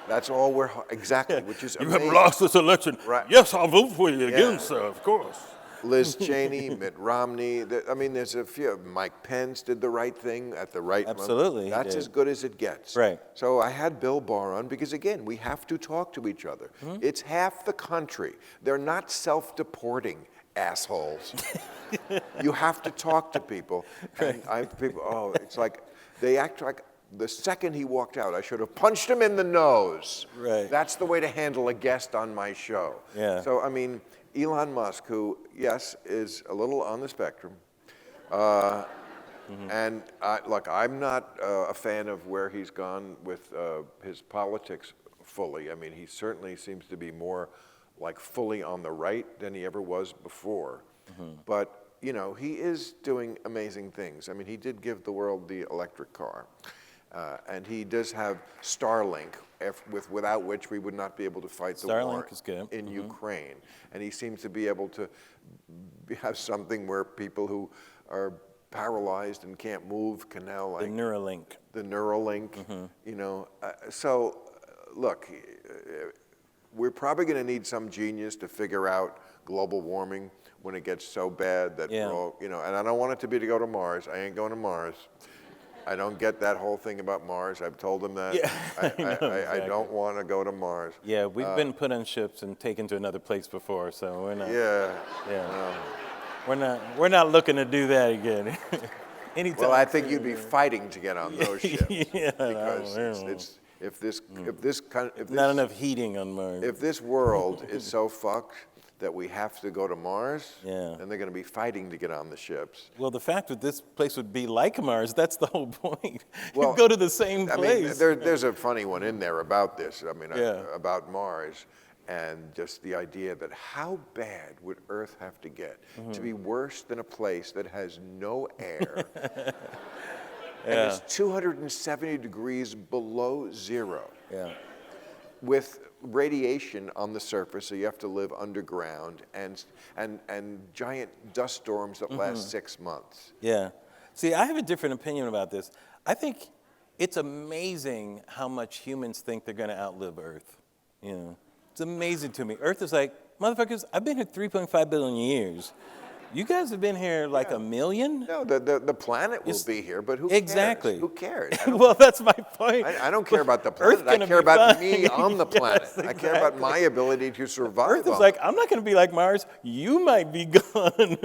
That's all exactly, which is amazing. You have lost this election. Right. Yes, I'll vote for you again, sir, of course. Liz Cheney, Mitt Romney. I mean, there's a few. Mike Pence did the right thing at the right moment. Absolutely. That's as good as it gets. Right. So I had Bill Maher on because, again, we have to talk to each other. It's half the country. They're not self-deporting assholes. You have to talk to people. And it's like they act like the second he walked out, I should have punched him in the nose. Right. That's the way to handle a guest on my show. Yeah. So, I mean, Elon Musk, who, yes, is a little on the spectrum, and look, I'm not a fan of where he's gone with his politics fully. I mean, he certainly seems to be more like fully on the right than he ever was before. But, you know, he is doing amazing things. I mean, he did give the world the electric car. And he does have Starlink, without which we would not be able to fight the war in Ukraine. And he seems to be able to have something where people who are paralyzed and can't move can now, like... The Neuralink. You know. So, look, we're probably going to need some genius to figure out global warming when it gets so bad that we're all, you know, and I don't want it to be to go to Mars. I ain't going to Mars. I don't get that whole thing about Mars. I've told them that. Yeah, I don't want to go to Mars. Yeah, we've been put on ships and taken to another place before, so we're not. Yeah. We're not looking to do that again. Anytime. Well, I think you'd be fighting to get on those ships. Because it's if this not enough heating on Mars. If this world is so fucked that we have to go to Mars, Yeah. then they're going to be fighting to get on the ships. Well, the fact that this place would be like Mars, that's the whole point. Well, you go to the same place. I mean, there's a funny one in there about this. I mean, Yeah. about Mars, and just the idea that how bad would Earth have to get to be worse than a place that has no air, and it's 270 degrees below zero, with radiation on the surface, so you have to live underground, and giant dust storms that last 6 months. Yeah. See, I have a different opinion about this. I think it's amazing how much humans think they're going to outlive Earth. You know, it's amazing to me. Earth is like, motherfuckers, I've been here 3.5 billion years. You guys have been here like a million? No, the planet will be here, but who exactly. cares? Who cares? Well, that's my point. I don't care about the planet. I care about me on the planet. Yes, exactly. I care about my ability to survive. Earth is like, I'm not going to be like Mars. You might be gone,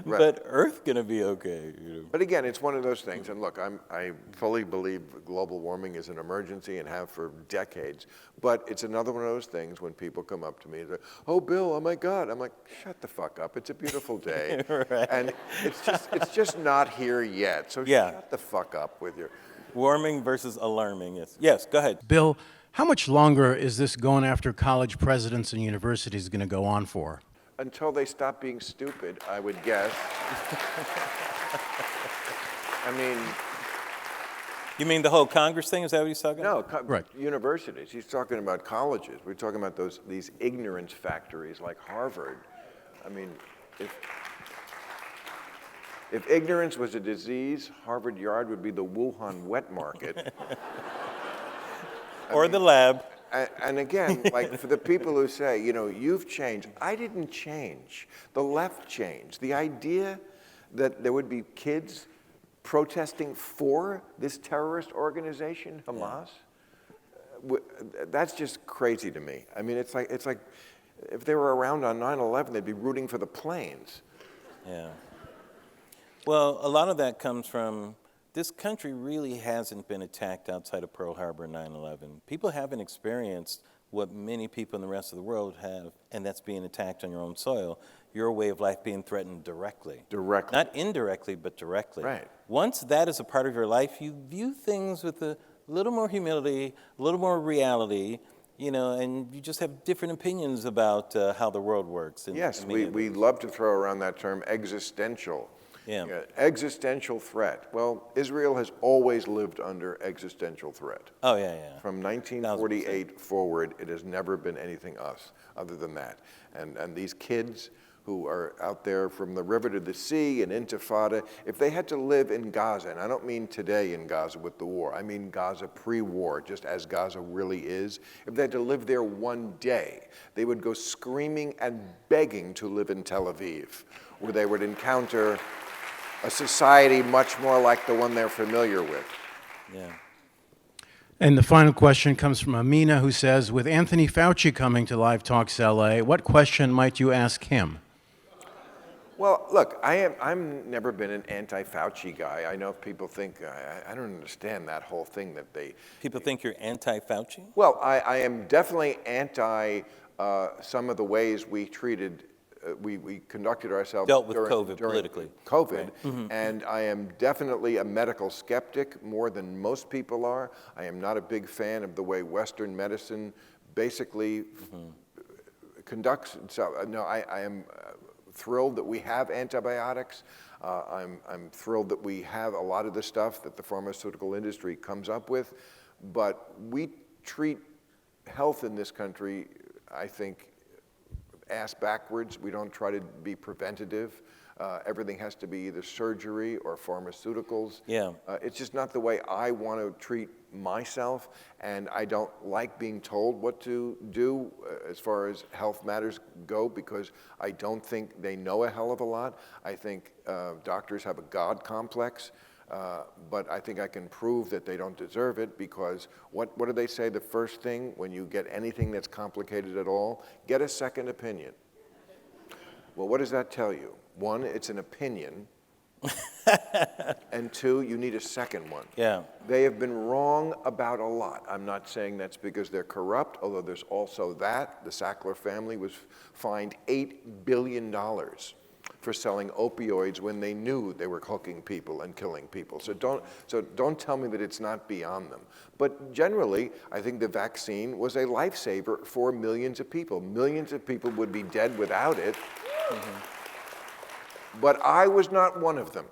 but Earth going to be okay. You know? But again, it's one of those things. And look, I fully believe global warming is an emergency and have for decades. But it's another one of those things when people come up to me and say, "Oh, Bill, oh my God!" I'm like, "Shut the fuck up! It's a beautiful day." Right. And it's just not here yet. So shut the fuck up with your warming versus alarming. Yes, go ahead. Bill, how much longer is this going after college presidents and universities going to go on for? Until they stop being stupid, I would guess. I mean, you mean the whole Congress thing? Is that what he's talking about? No, right. Universities. He's talking about colleges. We're talking about these ignorance factories like Harvard. I mean, if ignorance was a disease, Harvard Yard would be the Wuhan wet market. Or the lab. And again, like for the people who say, you know, you've changed. I didn't change. The left changed. The idea that there would be kids protesting for this terrorist organization, Hamas, that's just crazy to me. I mean, it's like if they were around on 9/11, they'd be rooting for the planes. Yeah. Well, a lot of that comes from this country really hasn't been attacked outside of Pearl Harbor and 9/11. People haven't experienced what many people in the rest of the world have, and that's being attacked on your own soil. Your way of life being threatened directly. Directly. Not indirectly, but directly. Right. Once that is a part of your life, you view things with a little more humility, a little more reality, you know, and you just have different opinions about how the world works. Yes, we love to throw around that term existential. Yeah. Existential threat. Well, Israel has always lived under existential threat. Oh, yeah. From 1948 forward, it has never been anything else other than that. And these kids who are out there from the river to the sea and Intifada, if they had to live in Gaza, and I don't mean today in Gaza with the war, I mean Gaza pre-war, just as Gaza really is, if they had to live there one day, they would go screaming and begging to live in Tel Aviv, where they would encounter a society much more like the one they're familiar with. Yeah. And the final question comes from Amina, who says, with Anthony Fauci coming to Live Talks LA, what question might you ask him? Well, look, I'm never been an anti-Fauci guy. I know people think, I don't understand that whole thing that they... People think you're anti-Fauci? Well, I am definitely anti some of the ways we treated we conducted ourselves dealt with during COVID politically. COVID, right. Mm-hmm. And I am definitely a medical skeptic more than most people are. I am not a big fan of the way Western medicine basically conducts itself. No, I am thrilled that we have antibiotics. I'm thrilled that we have a lot of the stuff that the pharmaceutical industry comes up with, but we treat health in this country, I think, ass backwards. We don't try to be preventative. Everything has to be either surgery or pharmaceuticals. Yeah. It's just not the way I want to treat myself, and I don't like being told what to do as far as health matters go, because I don't think they know a hell of a lot. I think doctors have a God complex. But I think I can prove that they don't deserve it because what do they say the first thing when you get anything that's complicated at all? Get a second opinion. Well, what does that tell you? One, it's an opinion. And two, you need a second one. Yeah. They have been wrong about a lot. I'm not saying that's because they're corrupt, although there's also that. The Sackler family was fined $8 billion for selling opioids when they knew they were hooking people and killing people. So don't tell me that it's not beyond them. But generally, I think the vaccine was a lifesaver for millions of people. Millions of people would be dead without it. Mm-hmm. But I was not one of them.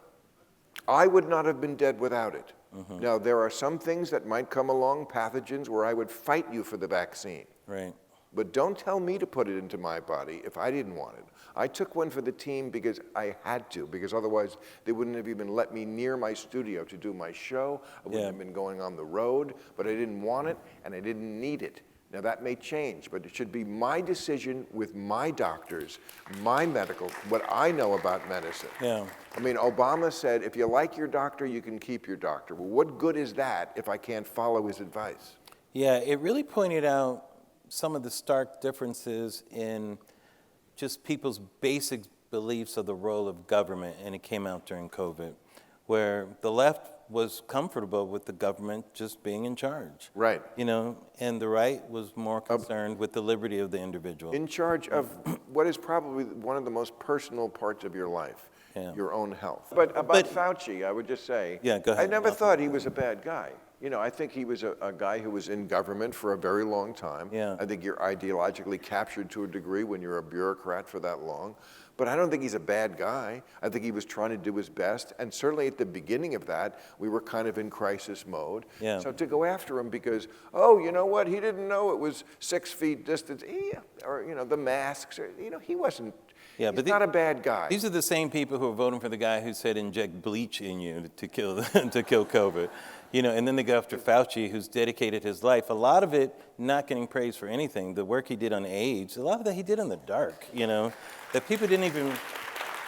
I would not have been dead without it. Mm-hmm. Now, there are some things that might come along, pathogens, where I would fight you for the vaccine. Right. But don't tell me to put it into my body if I didn't want it. I took one for the team because I had to, because otherwise they wouldn't have even let me near my studio to do my show. I wouldn't have been going on the road, but I didn't want it and I didn't need it. Now that may change, but it should be my decision with my doctors, my medical, what I know about medicine. Yeah. I mean, Obama said, if you like your doctor, you can keep your doctor. Well, what good is that if I can't follow his advice? Yeah, it really pointed out some of the stark differences in just people's basic beliefs of the role of government, and it came out during COVID, where the left was comfortable with the government just being in charge. Right. You know, and the right was more concerned with the liberty of the individual. In charge of what is probably one of the most personal parts of your life, your own health. But about Fauci, I would just say, go ahead. I never thought he was a bad guy. You know, I think he was a guy who was in government for a very long time. Yeah. I think you're ideologically captured to a degree when you're a bureaucrat for that long. But I don't think he's a bad guy. I think he was trying to do his best. And certainly at the beginning of that, we were kind of in crisis mode. Yeah. So to go after him because, oh, you know what, he didn't know it was 6 feet distance, or, you know, the masks, or, you know, he wasn't. Yeah, he's not a bad guy. These are the same people who are voting for the guy who said inject bleach in you to kill COVID. You know, and then they go after Fauci, who's dedicated his life. A lot of it not getting praised for anything. The work he did on AIDS, a lot of that he did in the dark, you know, that people didn't even,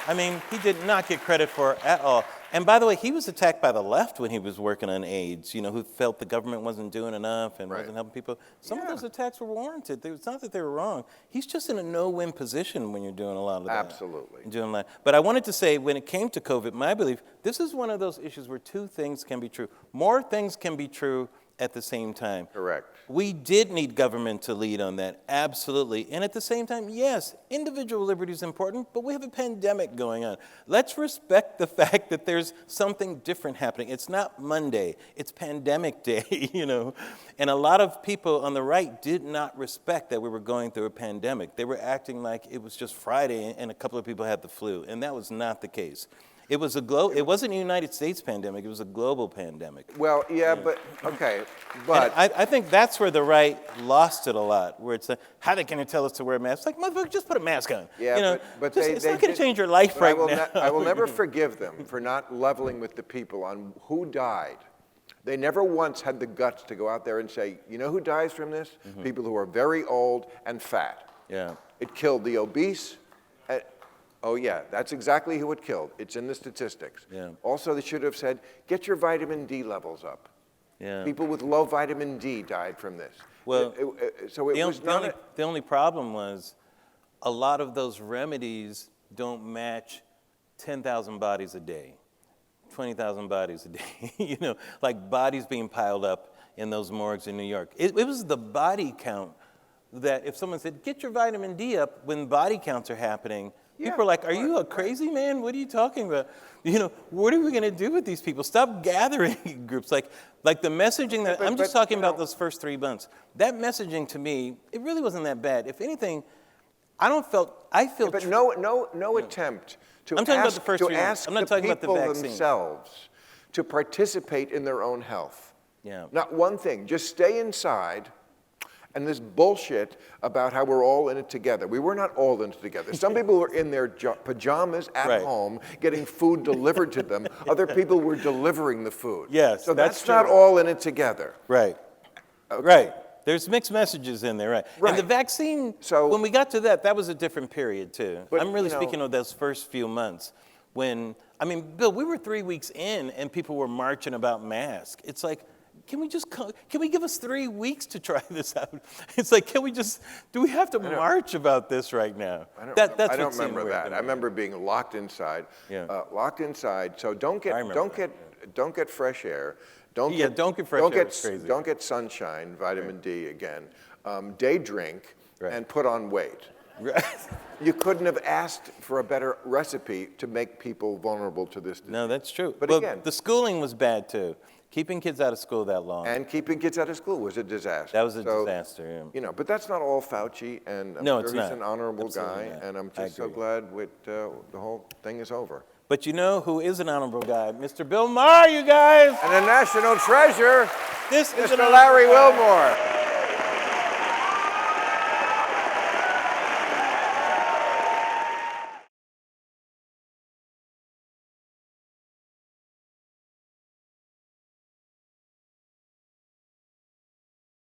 I mean, he did not get credit for at all. And by the way, he was attacked by the left when he was working on AIDS, you know, who felt the government wasn't doing enough and wasn't helping people. Some of those attacks were warranted. It's not that they were wrong. He's just in a no-win position when you're doing a lot of that. Absolutely. Doing that. But I wanted to say, when it came to COVID, my belief, this is one of those issues where two things can be true. More things can be true at the same time. Correct. We did need government to lead on that, absolutely. And at the same time, yes, individual liberty is important, but we have a pandemic going on. Let's respect the fact that there's something different happening. It's not Monday, it's pandemic day, you know. And a lot of people on the right did not respect that we were going through a pandemic. They were acting like it was just Friday and a couple of people had the flu, and that was not the case. It wasn't a United States pandemic, it was a global pandemic. Well, yeah, but, okay, but. I think that's where the right lost it a lot, where it's like, how can you tell us to wear a mask? It's like, motherfucker, just put a mask on. Yeah, you know, but it's not going to change your life right now. I will never forgive them for not leveling with the people on who died. They never once had the guts to go out there and say, you know who dies from this? Mm-hmm. People who are very old and fat. Yeah. It killed the obese. Oh, yeah, that's exactly who it killed. It's in the statistics. Yeah. Also, they should have said, get your vitamin D levels up. Yeah. People with low vitamin D died from this. Well, the only problem was a lot of those remedies don't match 10,000 bodies a day, 20,000 bodies a day, you know, like bodies being piled up in those morgues in New York. It was the body count that if someone said, get your vitamin D up when body counts are happening, people are like, are you a crazy man? What are you talking about? You know, what are we going to do with these people? Stop gathering in groups. Like the messaging that, I'm just talking about those first 3 months. That messaging to me, it really wasn't that bad. If anything, I feel. But no attempt to I'm talking about the first 3 months. ask I'm not the talking about the people vaccine. themselves to participate in their own health. Yeah. Not one thing. Just stay inside. And this bullshit about how we're all in it together. We were not all in it together. Some people were in their pajamas at home getting food delivered to them. Other people were delivering the food. Yes, so that's not all in it together. Right. Okay. Right. There's mixed messages in there, right? And the vaccine, when we got to that was a different period too. But, I'm really speaking of those first few months. when, I mean, Bill, we were 3 weeks in and people were marching about masks. It's like, can we give us 3 weeks to try this out? It's like, do we have to march about this right now? I don't remember that. I remember being locked inside. Yeah. Locked inside. So don't get fresh air. Don't get fresh air. It's crazy. Don't get sunshine, vitamin D again. Day drink and put on weight. Right. You couldn't have asked for a better recipe to make people vulnerable to this disease. No, that's true. But well, again, the schooling was bad too. Keeping kids out of school that long. And keeping kids out of school was a disaster. That was a disaster, yeah. You know, but that's not all Fauci, and I'm sure he's an honorable guy, and I'm just so glad the whole thing is over. But you know who is an honorable guy? Mr. Bill Maher, you guys! And a national treasure, This is Mr. Larry Wilmore.